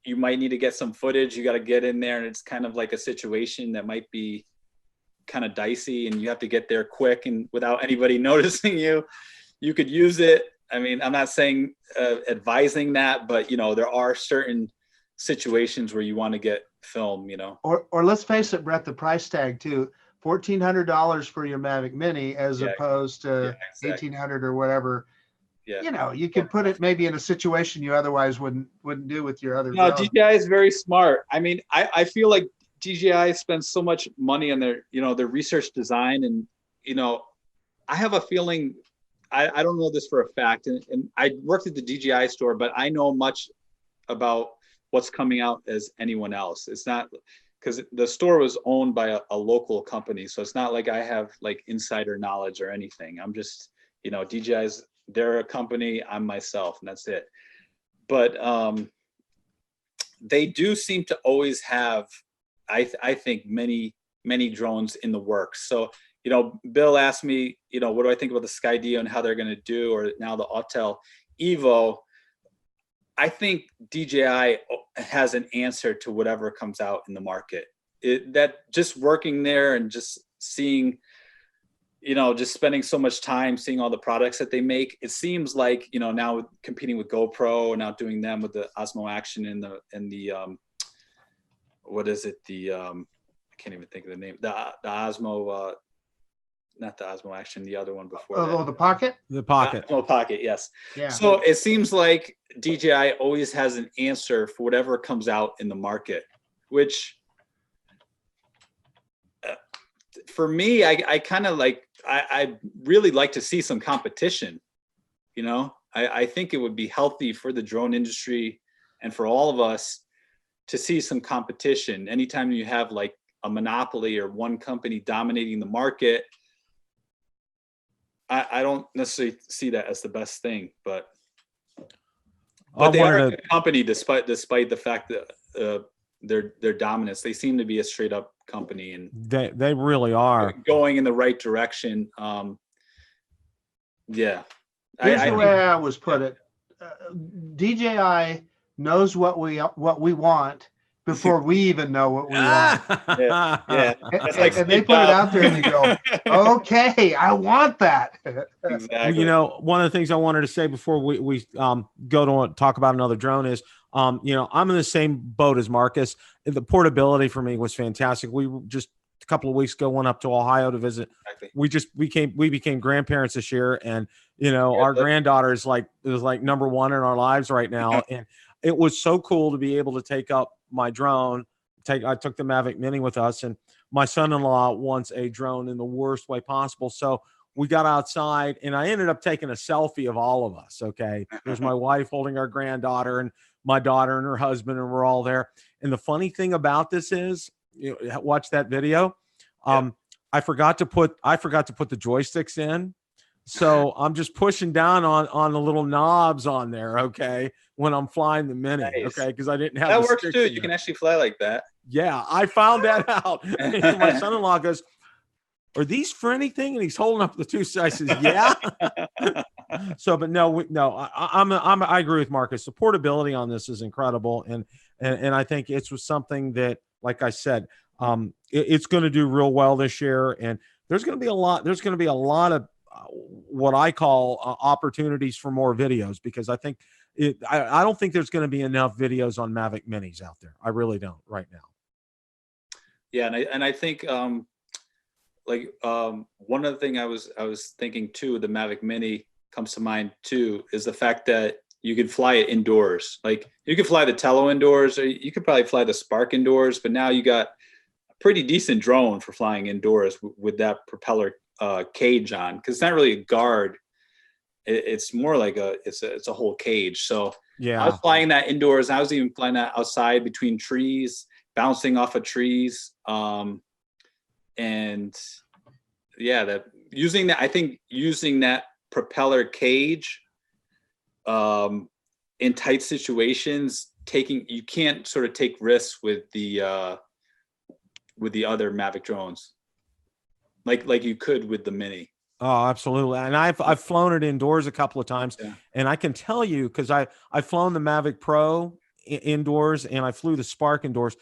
you might need to get some footage. You got to get in there, and it's kind of like a situation that might be kind of dicey, and you have to get there quick and without anybody noticing you. You could use it. I mean, I'm not saying advising that, but you know, there are certain situations where you want to get film. You know. Or let's face it, Brett, the price tag too. $1,400 for your Mavic Mini as opposed to $1,800 or whatever. Yeah. You know, you could put it maybe in a situation you otherwise wouldn't do with your other. No, DJI is very smart. I mean, I feel like DJI spends so much money on their research design, and you know, I have a feeling, I don't know this for a fact, and I worked at the DJI store, but I know much about what's coming out as anyone else. It's not, because the store was owned by a local company. So it's not like I have like insider knowledge or anything. I'm just, you know, DJI's, they're a company, I'm myself, and that's it. But they do seem to always have, I think, many drones in the works. So, you know, Bill asked me, you know, what do I think about the Skydio and how they're going to do, or now the Autel Evo. I think DJI has an answer to whatever comes out in the market. That just working there and just seeing, you know, just spending so much time seeing all the products that they make, it seems like, you know, now competing with GoPro and now doing them with the Osmo Action and the what is it? I can't even think of the name. The Osmo, not the Osmo Action, the other one before that. The Pocket? The Pocket. Osmo Pocket, yes. Yeah. So it seems like DJI always has an answer for whatever comes out in the market, which for me, I kind of like, I really like to see some competition. You know, I think it would be healthy for the drone industry and for all of us to see some competition. Anytime you have like a monopoly or one company dominating the market, I don't necessarily see that as the best thing, but they are a good company despite the fact that their dominance. They seem to be a straight up company, and they really are going in the right direction. Yeah. Here's the way I always put it. DJI knows what we want, before we even know what we want. Yeah, yeah. That's like And they Steve put it Jobs. out there and you go, okay, I want that. Well, Exactly. you know, one of the things I wanted to say before we go to talk about another drone is, you know, I'm in the same boat as Marcus. The portability for me was fantastic. We just a couple of weeks ago went up to Ohio to visit. Exactly. We became grandparents this year, and you know, our Good. granddaughter is like number one in our lives right now, and it was so cool to be able to take up my drone. I took the Mavic Mini with us, and my son-in-law wants a drone in the worst way possible, so we got outside and I ended up taking a selfie of all of us. Okay. There's my wife holding our granddaughter and my daughter and her husband, and we're all there. And the funny thing about this is, you know, watch that video. I forgot to put the joysticks in. So I'm just pushing down on the little knobs on there. Okay. When I'm flying the Mini. Nice. Okay. Cause I didn't have That the works sticks too. in You there. can actually fly like that. Yeah. I found that out. And my son-in-law goes, "Are these for anything?" And he's holding up the two. I says, "Yeah." So, but no, I agree with Marcus. The portability on this is incredible, and I think it's something that, like I said, it's going to do real well this year. And there's going to be a lot. There's going to be a lot of what I call opportunities for more videos, because I think I don't think there's going to be enough videos on Mavic Minis out there. I really don't right now. Yeah, and I think one other thing I was thinking too, the Mavic Mini comes to mind too, is the fact that you can fly it indoors. Like you could fly the Tello indoors, or you could probably fly the Spark indoors, but now you got a pretty decent drone for flying indoors with that propeller cage on, because it's not really a guard. It's more like it's a whole cage. So Yeah, I was flying that indoors. I was even flying that outside between trees, bouncing off of trees. And yeah, I think using that propeller cage in tight situations, you can't sort of take risks with the other Mavic drones like you could with the Mini. Oh, absolutely. And I've flown it indoors a couple of times, Yeah. and I can tell you, because I've flown the Mavic Pro indoors, and I flew the Spark indoors.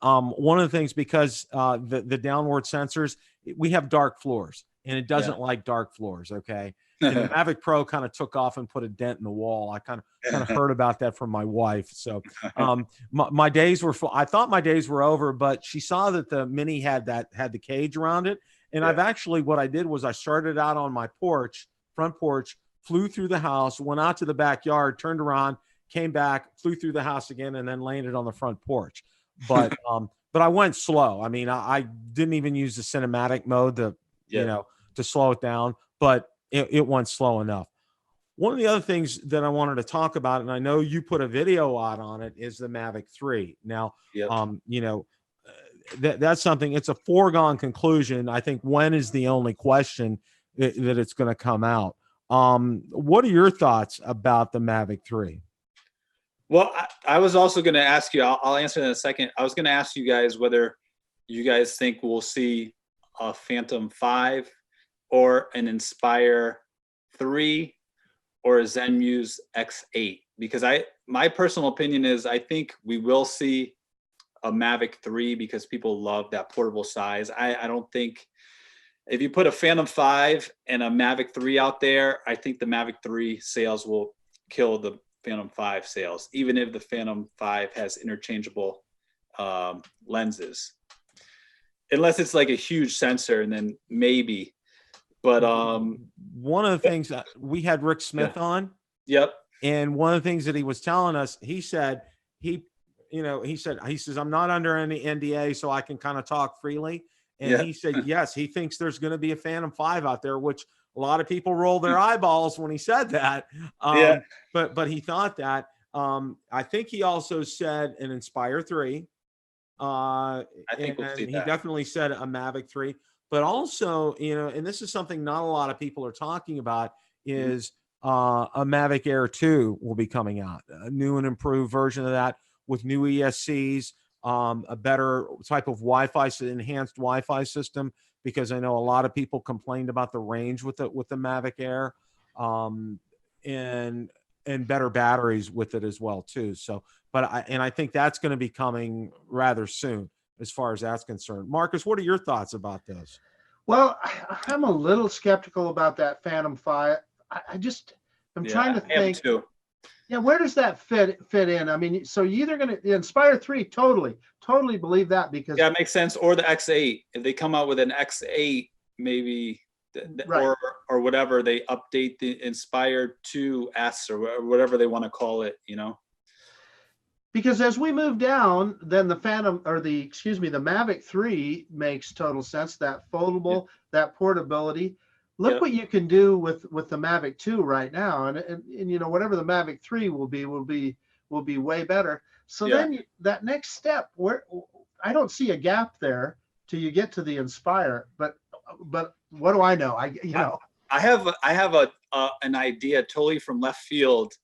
One of the things, because the downward sensors, we have dark floors, and it doesn't like dark floors. Okay. And the Mavic Pro kind of took off and put a dent in the wall. I kind of heard about that from my wife. So my days were full. I thought my days were over, but she saw that the Mini had the cage around it. And what I did was I started out on my front porch, flew through the house, went out to the backyard, turned around, came back, flew through the house again, and then landed on the front porch. But I went slow. I mean, I didn't even use the cinematic mode to slow it down, but it went slow enough. One of the other things that I wanted to talk about, and I know you put a video out on it, is the Mavic 3. Now, that's something, it's a foregone conclusion. I think when is the only question that it's going to come out. What are your thoughts about the Mavic 3? Well, I was also going to ask you, I'll answer in a second. I was going to ask you guys whether you guys think we'll see a Phantom 5 or an Inspire 3 or a Zenmuse X8, because my personal opinion is I think we will see a Mavic 3 because people love that portable size. I don't think if you put a Phantom 5 and a Mavic 3 out there, I think the Mavic 3 sales will kill the Phantom 5 sales, even if the Phantom 5 has interchangeable lenses, unless it's like a huge sensor, and then maybe. But one of the things that we had Rick Smith on. Yep. And one of the things that he was telling us, he said, he says, I'm not under any NDA, so I can kind of talk freely. And he said, yes, he thinks there's going to be a Phantom 5 out there, which a lot of people rolled their eyeballs when he said that. But he thought that. I think he also said an Inspire 3. I think we'll see that. He definitely said a Mavic 3. But also, and this is something not a lot of people are talking about, is a Mavic Air 2 will be coming out, a new and improved version of that with new ESCs, a better type of Wi-Fi, enhanced Wi-Fi system, because I know a lot of people complained about the range with the Mavic Air. And and better batteries with it as well too. So, but I think that's going to be coming rather soon as far as that's concerned. Marcus, what are your thoughts about this? Well, I'm a little skeptical about that Phantom 5. I'm trying to think. Yeah, where does that fit in? I mean, so you're either going to Inspire 3, totally believe that, because it makes sense. Or the X8, if they come out with an X8, maybe, right, or whatever, they update the Inspire 2S or whatever they want to call it, you know. Because as we move down, then the Phantom, or the Mavic 3 makes total sense. That foldable, that portability. Look what you can do with the Mavic 2 right now, and you know, whatever the Mavic 3 will be way better. So then that next step, where I don't see a gap there till you get to the Inspire. But what do I know? I have an idea totally from left field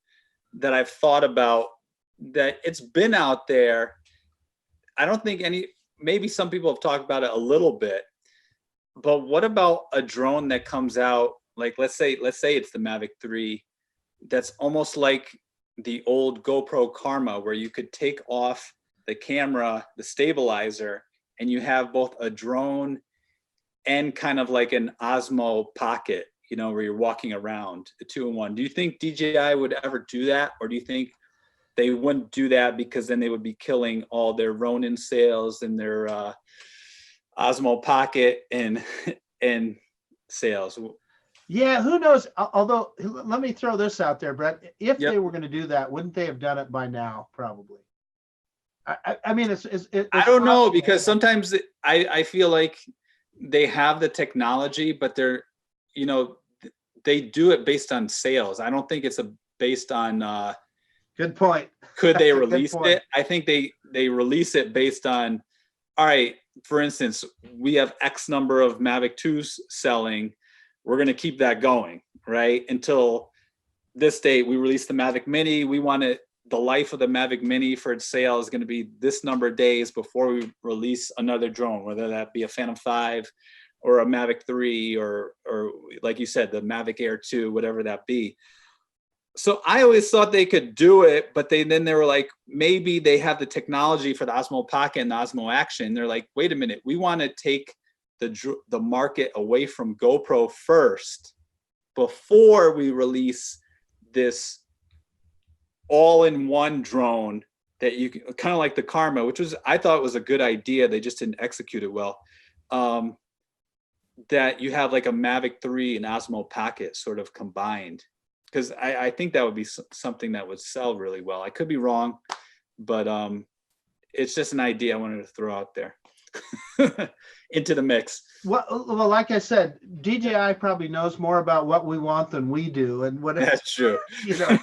that I've thought about, that it's been out there. I don't think maybe some people have talked about it a little bit, but what about a drone that comes out, like, let's say it's the Mavic 3, that's almost like the old GoPro Karma, where you could take off the camera, the stabilizer, and you have both a drone and kind of like an Osmo Pocket, you know, where you're walking around, a 2-in-1. Do you think DJI would ever do that? Or do you think they wouldn't do that because then they would be killing all their Ronin sales and their Osmo Pocket and sales? Yeah, who knows? Although, let me throw this out there, Brett. If they were going to do that, wouldn't they have done it by now? Probably. I mean, it's I don't know, because sometimes I feel like they have the technology, but they're, you know, they do it based on sales. I don't think it's based on. Good point. Could they release it? I think they release it based on, all right, for instance, we have X number of Mavic 2s selling. We're going to keep that going, right? Until this date, we release the Mavic Mini. We want the life of the Mavic Mini for its sale is going to be this number of days before we release another drone, whether that be a Phantom 5 or a Mavic 3 or like you said, the Mavic Air 2, whatever that be. So I always thought they could do it, but then they were like, maybe they have the technology for the Osmo Pocket and the Osmo Action. They're like, wait a minute, we want to take the market away from GoPro first before we release this all-in-one drone that you can, kind of like the Karma, which I thought was a good idea. They just didn't execute it well. That you have like a Mavic 3 and Osmo Pocket sort of combined. Because I think that would be something that would sell really well. I could be wrong, but it's just an idea I wanted to throw out there into the mix. Well, like I said, DJI probably knows more about what we want than we do, and what. That's true. You know.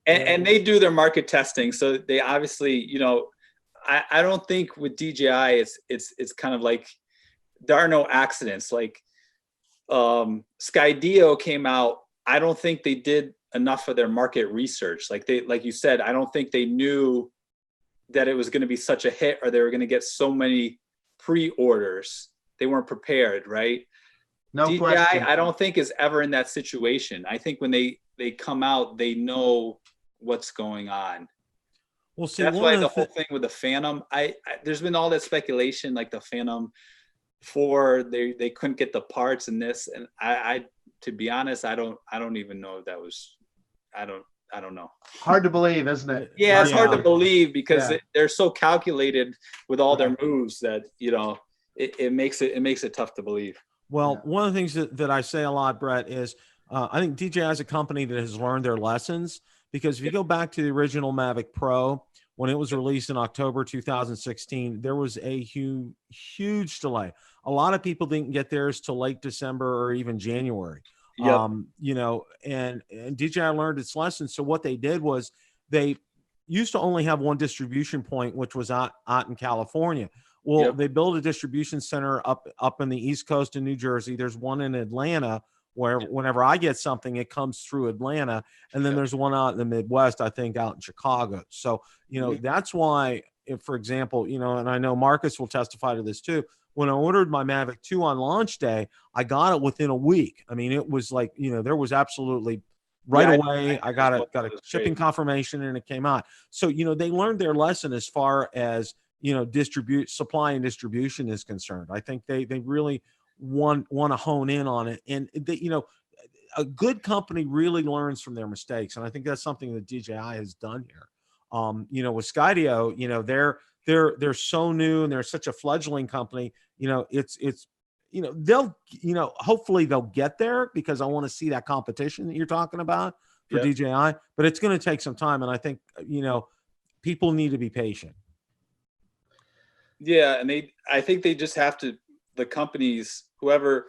and they do their market testing, so they obviously, you know, I don't think with DJI it's kind of like there are no accidents. Like Skydio came out. I don't think they did enough of their market research. Like you said, I don't think they knew that it was going to be such a hit, or they were going to get so many pre-orders. They weren't prepared, right? No DJI, question. I don't think is ever in that situation. I think when they come out, they know what's going on. Well, see, that's why the whole thing with the Phantom, there's been all that speculation, like the Phantom 4, they couldn't get the parts and this, and I to be honest, I don't even know if that was, I don't know. Hard to believe, isn't it? Yeah, it's hard to believe because they're so calculated with all their moves that, you know, it makes it tough to believe. Well, one of the things that I say a lot, Brett, is I think DJI is a company that has learned their lessons, because if you go back to the original Mavic Pro, when it was released in October 2016, there was a huge delay. A lot of people didn't get theirs till late December or even January. You know, and DJI learned its lesson. So what they did was they used to only have one distribution point, which was out in California. Well, they built a distribution center up in the East Coast in New Jersey. There's one in Atlanta, where whenever I get something, it comes through Atlanta. And then there's one out in the Midwest, I think, out in Chicago. So, you know, that's why, if, for example, you know, and I know Marcus will testify to this too, when I ordered my Mavic 2 on launch day, I got it within a week. I mean, it was like, you know, there was absolutely right Yeah, away. I got a That was shipping great. confirmation and it came out. So, they learned their lesson as far as, supply and distribution is concerned. I think they really want to hone in on it. And a good company really learns from their mistakes. And I think that's something that DJI has done here. With Skydio, they're so new and they're such a fledgling company. They'll, hopefully they'll get there, because I want to see that competition that you're talking about for Yep. DJI, but it's going to take some time. And I think, people need to be patient. Yeah, and I think they just have to, the companies, whoever,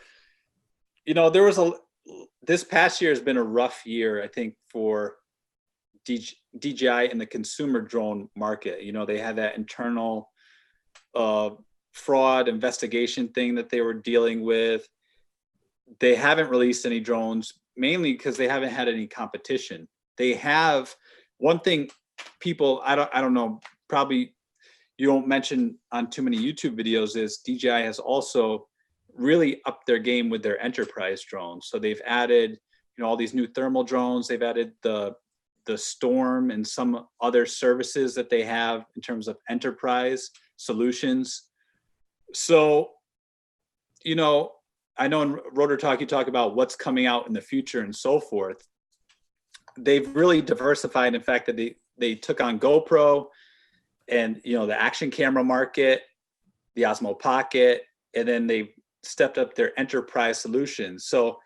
this past year has been a rough year, I think, for DJI in the consumer drone market. They had that internal fraud investigation thing that they were dealing with. They haven't released any drones, mainly because they haven't had any competition. They have one thing people, I don't know, probably you don't mention on too many YouTube videos, is DJI has also really upped their game with their enterprise drones. So they've added, all these new thermal drones. They've added the Storm and some other services that they have in terms of enterprise solutions. So, I know in Rotor Talk, you talk about what's coming out in the future and so forth. They've really diversified. In fact, that they took on GoPro and, the action camera market, the Osmo Pocket, and then they stepped up their enterprise solutions. So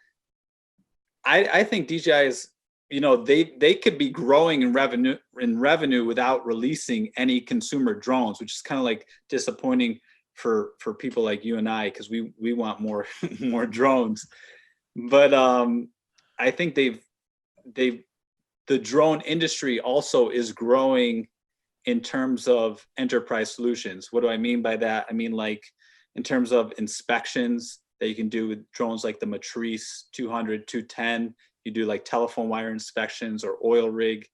I think DJI is, they could be growing in revenue without releasing any consumer drones, which is kind of like disappointing for people like you and I, because we want more more drones. But I think the drone industry also is growing in terms of enterprise solutions. What do I mean by that? I mean, like, in terms of inspections that you can do with drones like the Matrice 200, 210. You do like telephone wire inspections or oil rig,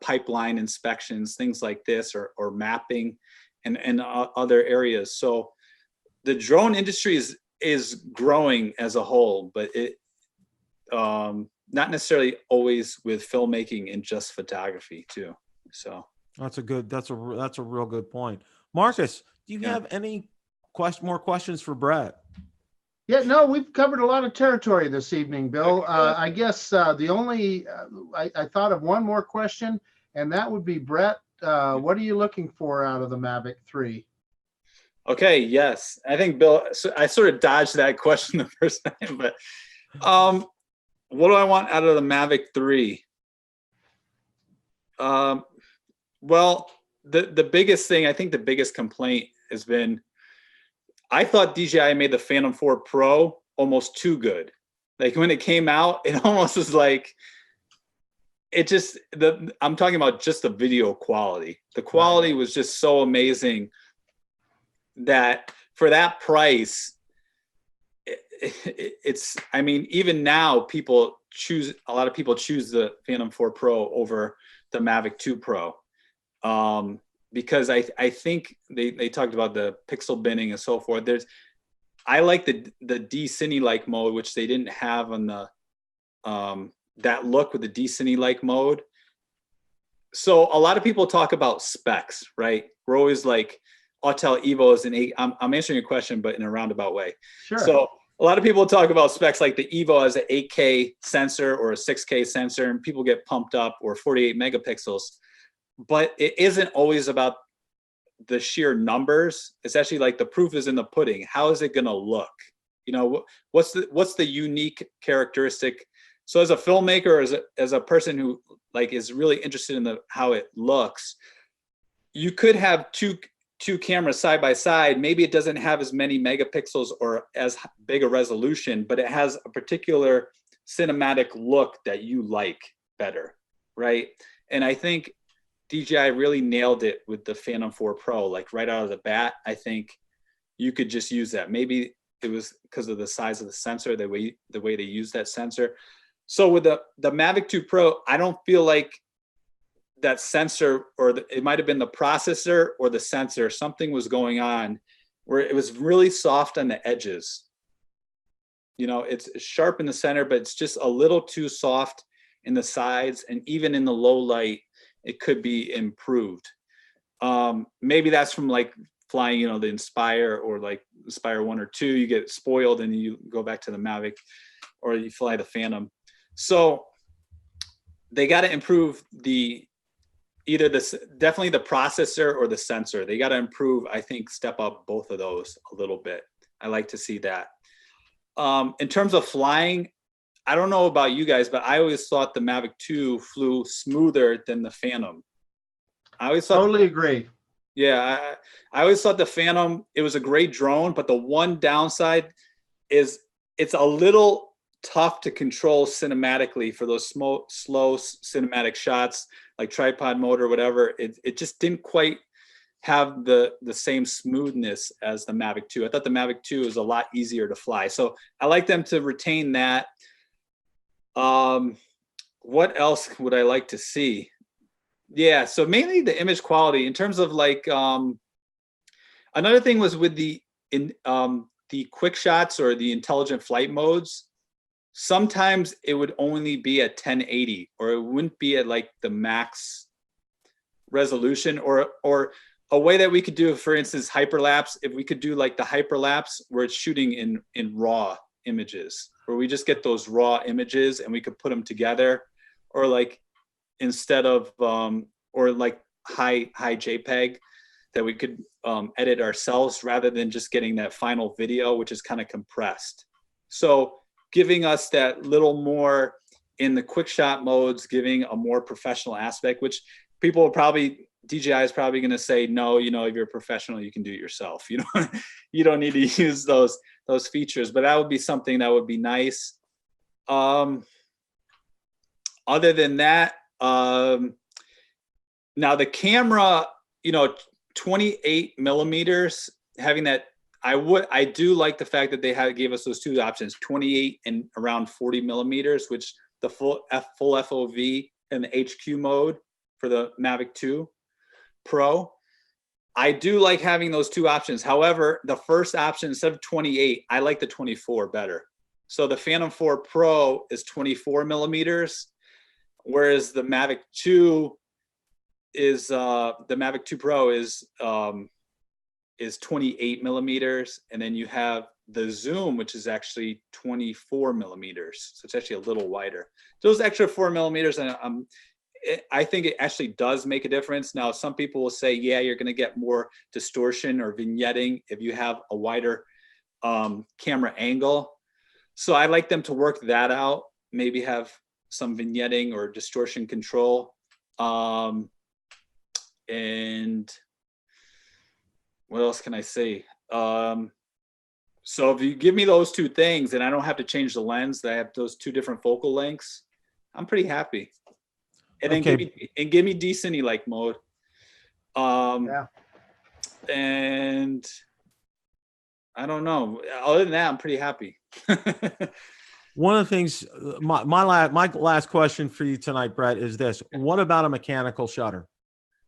pipeline inspections, things like this, or mapping and other areas. So the drone industry is growing as a whole, but it not necessarily always with filmmaking and just photography too. So That's a real good point. Marcus, do you have any more questions for Brett? Yeah, no, we've covered a lot of territory this evening, Bill. I guess the only, I thought of one more question, and that would be, Brett, what are you looking for out of the Mavic 3? Okay, yes. I think, Bill, I sort of dodged that question the first time, but what do I want out of the Mavic 3? Well, the biggest thing, I think the biggest complaint has been, I thought DJI made the Phantom 4 Pro almost too good. Like, when it came out, it almost was like, I'm talking about just the video quality. The quality was just so amazing that for that price, I mean, even now a lot of people choose the Phantom 4 Pro over the Mavic 2 Pro. Because I think they talked about the pixel binning and so forth. I like the D-Cine-like mode, which they didn't have on the that look with the D-Cine-like mode. So a lot of people talk about specs, right? We're always like, Autel Evo is I'm answering your question, but in a roundabout way. Sure. So a lot of people talk about specs like the Evo as an 8K sensor or a 6K sensor, and people get pumped up, or 48 megapixels. But it isn't always about the sheer numbers. It's actually like the proof is in the pudding. How is it going to look? What's the unique characteristic? So as a filmmaker, as a person who like is really interested in how it looks, you could have two cameras side by side. Maybe it doesn't have as many megapixels or as big a resolution, but it has a particular cinematic look that you like better, right? And I think DJI really nailed it with the Phantom 4 Pro. Like, right out of the bat, I think you could just use that. Maybe it was because of the size of the sensor, the way they use that sensor. So with the Mavic 2 Pro, I don't feel like that sensor, it might have been the processor or the sensor, something was going on where it was really soft on the edges. It's sharp in the center, but it's just a little too soft in the sides, and even in the low light, it could be improved. Maybe that's from like flying, you know, the Inspire or like Inspire 1 or 2, you get spoiled and you go back to the Mavic, or you fly the Phantom. So they got to improve definitely the processor or the sensor. They got to improve, I think, step up both of those a little bit. I like to see that. In terms of flying, I don't know about you guys, but I always thought the Mavic 2 flew smoother than the Phantom. I always thought, Totally agree. yeah, I always thought the Phantom, it was a great drone, but the one downside is it's a little tough to control cinematically for those slow cinematic shots, like tripod mode or whatever. It just didn't quite have the same smoothness as the Mavic 2. I thought the Mavic 2 is a lot easier to fly. So I like them to retain that. What else would I like to see? Yeah, so mainly the image quality in terms of like, another thing was with the quick shots or the intelligent flight modes. Sometimes it would only be at 1080, or it wouldn't be at like the max resolution, or a way that we could do, for instance, hyperlapse. If we could do like the hyperlapse where it's shooting in raw images, where we just get those raw images and we could put them together, or like instead of or like high JPEG that we could edit ourselves rather than just getting that final video, which is kind of compressed. So giving us that little more in the quick shot modes, giving a more professional aspect, which people will probably, DJI is probably going to say, no, you know, if you're a professional, you can do it yourself. You don't need to use those features, but that would be something that would be nice. Other than that, now the camera, you know, 28 millimeters, having that, I do like the fact that they gave us those two options, 28 and around 40 millimeters, which the full FOV and the HQ mode for the Mavic 2 Pro. I do like having those two options. However, the first option, instead of 28, I like the 24 better. So the Phantom 4 Pro is 24 millimeters, whereas the Mavic 2 is the Mavic 2 Pro is 28 millimeters, and then you have the zoom, which is actually 24 millimeters. So it's actually a little wider. Those extra 4 millimeters, and I think it actually does make a difference. Now, some people will say, yeah, you're going to get more distortion or vignetting if you have a wider camera angle. So I like them to work that out, maybe have some vignetting or distortion control. And what else can I say? So if you give me those two things and I don't have to change the lens, that I have those two different focal lengths, I'm pretty happy. And then give me decent like mode. Yeah. And I don't know. Other than that, I'm pretty happy. One of the things, my last question for you tonight, Brett, is this: what about a mechanical shutter?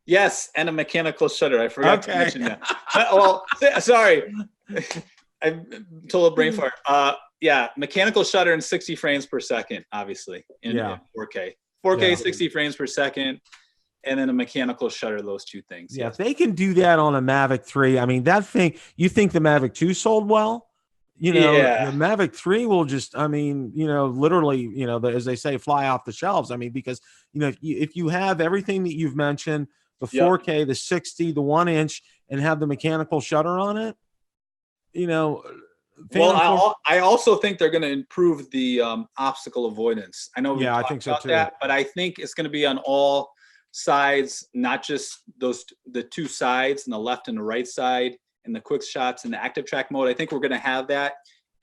Yes, and a mechanical shutter. I forgot to mention that. Well, sorry. I'm total brain fart. Yeah, mechanical shutter in 60 frames per second, obviously, in 4K. 4K, 60 frames per second, and then a mechanical shutter, those two things. Yeah, yes. If they can do that on a Mavic 3, I mean, that thing, you think the Mavic 2 sold well? You know, the Mavic 3 will just, I mean, you know, literally, you know, as they say, fly off the shelves. I mean, because, you know, if you have everything that you've mentioned, the 4K, the 60, the 1-inch, and have the mechanical shutter on it, you know. Well, I also think they're going to improve the obstacle avoidance. I know we talked about that, but I think it's going to be on all sides, not just the two sides, and the left and the right side, and the quick shots and the active track mode. I think we're going to have that,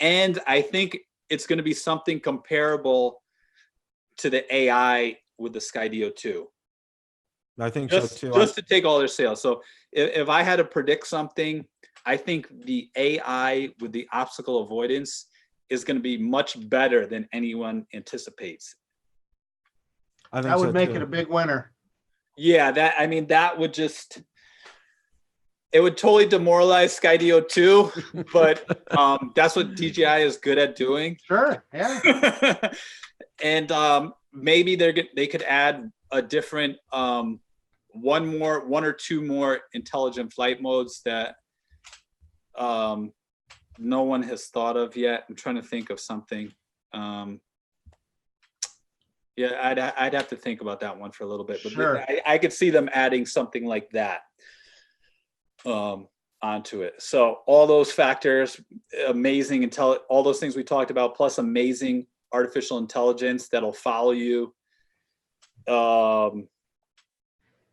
and I think it's going to be something comparable to the AI with the Skydio 2. I think so too. Just to take all their sales. So if I had to predict something, I think the AI with the obstacle avoidance is going to be much better than anyone anticipates. I think that would make it a big winner. Yeah, that would just, it would totally demoralize Skydio 2, but that's what DJI is good at doing. Sure, yeah. And maybe they could add a different one or two more intelligent flight modes that no one has thought of yet. I'm trying to think of something. Yeah, I'd have to think about that one for a little bit, but Sure. I could see them adding something like that onto it. So all those factors, amazing all those things we talked about, plus amazing artificial intelligence that'll follow you.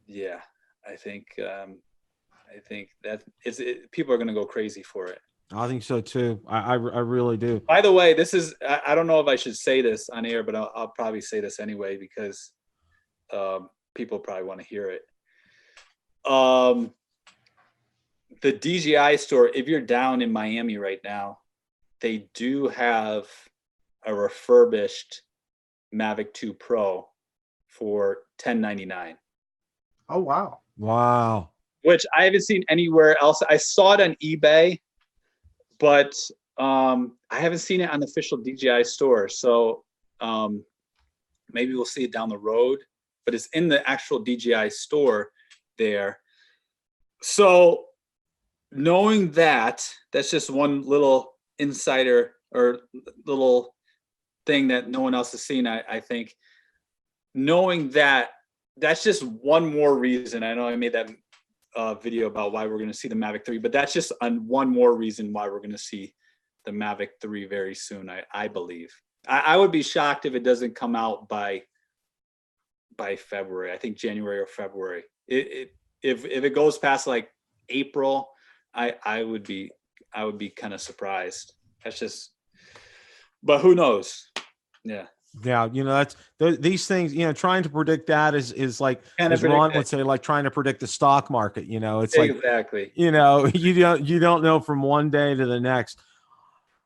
Yeah, I think that people are going to go crazy for it. I think so too. I really do. By the way, this is, I don't know if I should say this on air, but I'll probably say this anyway because people probably want to hear it. The DJI store, if you're down in Miami right now, they do have a refurbished Mavic 2 Pro for $10.99. Oh, wow. Wow. Which I haven't seen anywhere else. I saw it on eBay, but I haven't seen it on the official DJI store. So maybe we'll see it down the road, but it's in the actual DJI store there. So knowing that's just one little insider or little thing that no one else has seen, I think. Knowing that's just one more reason. I know I made that video about why we're going to see the Mavic 3, but that's just one more reason why we're going to see the Mavic 3 very soon, I believe. I would be shocked if it doesn't come out by February. I think January or February. If it goes past like April, I would be kind of surprised. That's just, but who knows? Yeah. Yeah, that's these things. Trying to predict that is like, as Ron would say, like trying to predict the stock market. It's like, exactly. You don't know from one day to the next.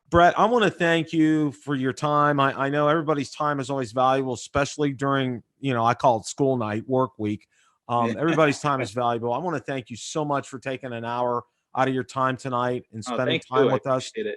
Brett, I want to thank you for your time. I know everybody's time is always valuable, especially during I call it school night, work week. Everybody's time is valuable. I want to thank you so much for taking an hour out of your time tonight and spending time with us. It.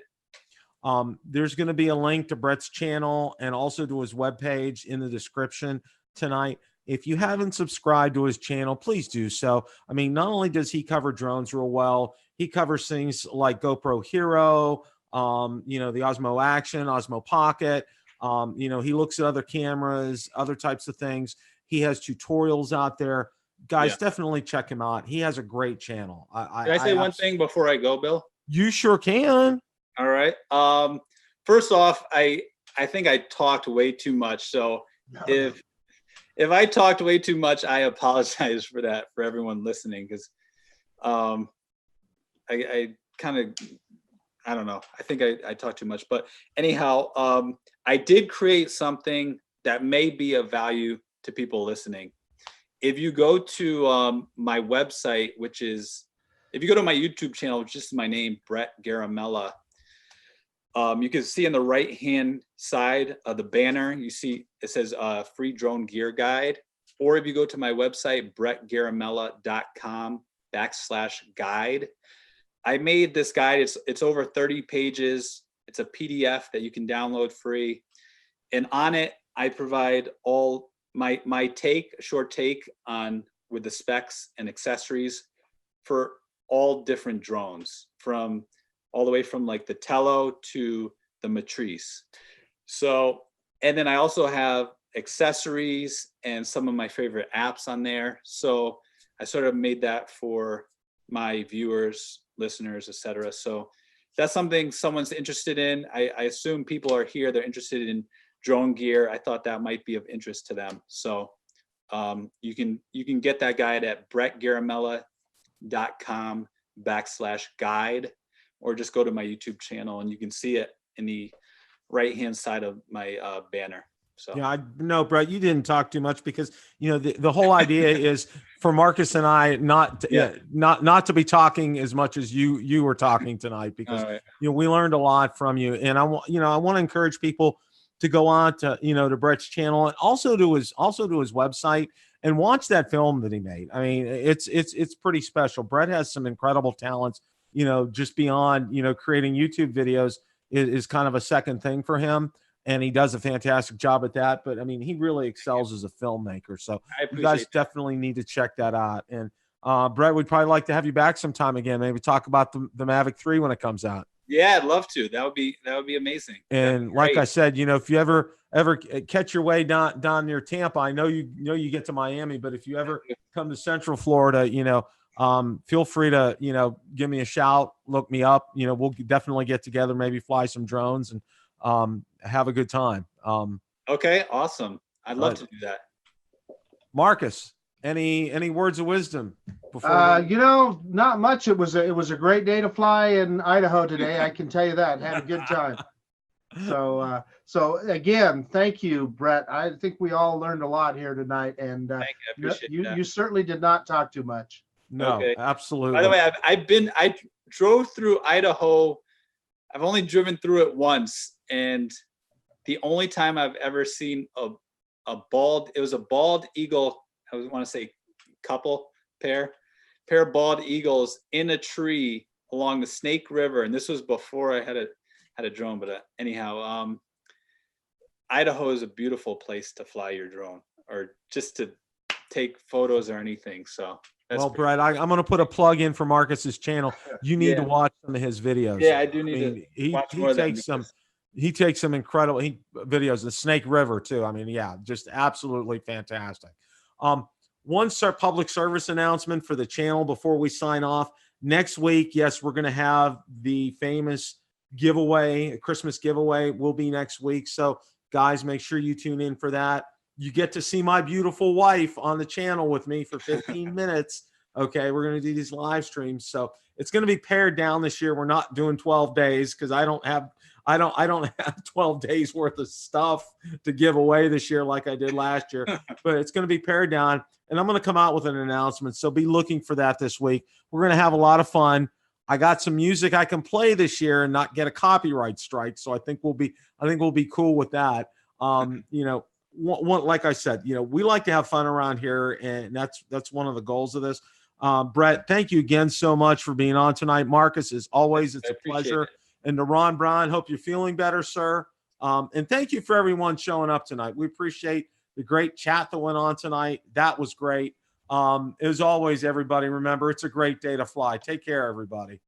There's going to be a link to Brett's channel and also to his webpage in the description tonight. If you haven't subscribed to his channel, please do so. I mean, not only does he cover drones real well, he covers things like GoPro Hero, the Osmo Action, Osmo Pocket. He looks at other cameras, other types of things. He has tutorials out there. Guys, definitely check him out. He has a great channel. Can I say one thing before I go, Bill? You sure can. All right. First off, I think I talked way too much. So if I talked way too much, I apologize for that for everyone listening, because I kind of, I don't know. I think I talked too much. But anyhow, I did create something that may be of value to people listening. If you go to my website, which is, if you go to my YouTube channel, which is just my name, Brett Garamella, you can see on the right-hand side of the banner, you see it says free drone gear guide. Or if you go to my website, brettgaramella.com/guide, I made this guide. It's over 30 pages. It's a PDF that you can download free. And on it, I provide all my short take on with the specs and accessories for all different drones, from all the way from like the Tello to the Matrice. So, and then I also have accessories and some of my favorite apps on there. So I sort of made that for my viewers, listeners, etc. So that's something someone's interested in. I assume people are here, they're interested in drone gear. I thought that might be of interest to them. So you can get that guide at brettgaramella.com/guide, or just go to my YouTube channel and you can see it in the right-hand side of my banner. So yeah, I know, Brett, you didn't talk too much because the whole idea is for Marcus and I not to be talking as much as you were talking tonight, because right. We learned a lot from you, and I want to encourage people to go on to to Brett's channel and also to his website and watch that film that he made. I mean, it's pretty special. Brett has some incredible talents. Just beyond creating YouTube videos is kind of a second thing for him. and he does a fantastic job at that. But I mean, he really excels as a filmmaker. So you guys definitely need to check that out. And Brett, we'd probably like to have you back sometime again. Maybe talk about the Mavic 3 when it comes out. Yeah, I'd love to. That would be amazing. And like I said, if you ever catch your way down near Tampa, I know you get to Miami, but if you ever come to Central Florida, feel free to give me a shout, look me up. We'll definitely get together, maybe fly some drones and have a good time. Okay, awesome. I'd love to do that. Marcus, any words of wisdom before not much. It was a great day to fly in Idaho today. I can tell you that. Had a good time. So again, thank you, Brett. I think we all learned a lot here tonight, and thank you. I appreciate that. You certainly did not talk too much. No, okay. Absolutely. By the way, I drove through Idaho. I've only driven through it once, and the only time I've ever seen a bald eagle. I want to say pair of bald eagles in a tree along the Snake River, and this was before I had a drone. But anyhow, Idaho is a beautiful place to fly your drone, or just to take photos or anything. So. Well, Brett, I'm going to put a plug in for Marcus's channel. You need to watch some of his videos. Yeah, I do need to watch more of them. He takes some incredible videos. The Snake River too. I mean, yeah, just absolutely fantastic. One public service announcement for the channel before we sign off. Next week, yes, we're going to have the famous giveaway, Christmas giveaway will be next week. So guys, make sure you tune in for that. You get to see my beautiful wife on the channel with me for 15 minutes. Okay. We're going to do these live streams. So it's going to be pared down this year. We're not doing 12 days because I don't have 12 days worth of stuff to give away this year like I did last year, but it's going to be pared down, and I'm going to come out with an announcement. So be looking for that this week. We're going to have a lot of fun. I got some music I can play this year and not get a copyright strike. So I think we'll be cool with that. Like I said, we like to have fun around here, and that's one of the goals of this. Brett, thank you again so much for being on tonight. Marcus, as always, it's a pleasure. And to Ron Brown, hope you're feeling better, sir. And thank you for everyone showing up tonight. We appreciate the great chat that went on tonight. That was great. As always, everybody, remember, it's a great day to fly. Take care, everybody.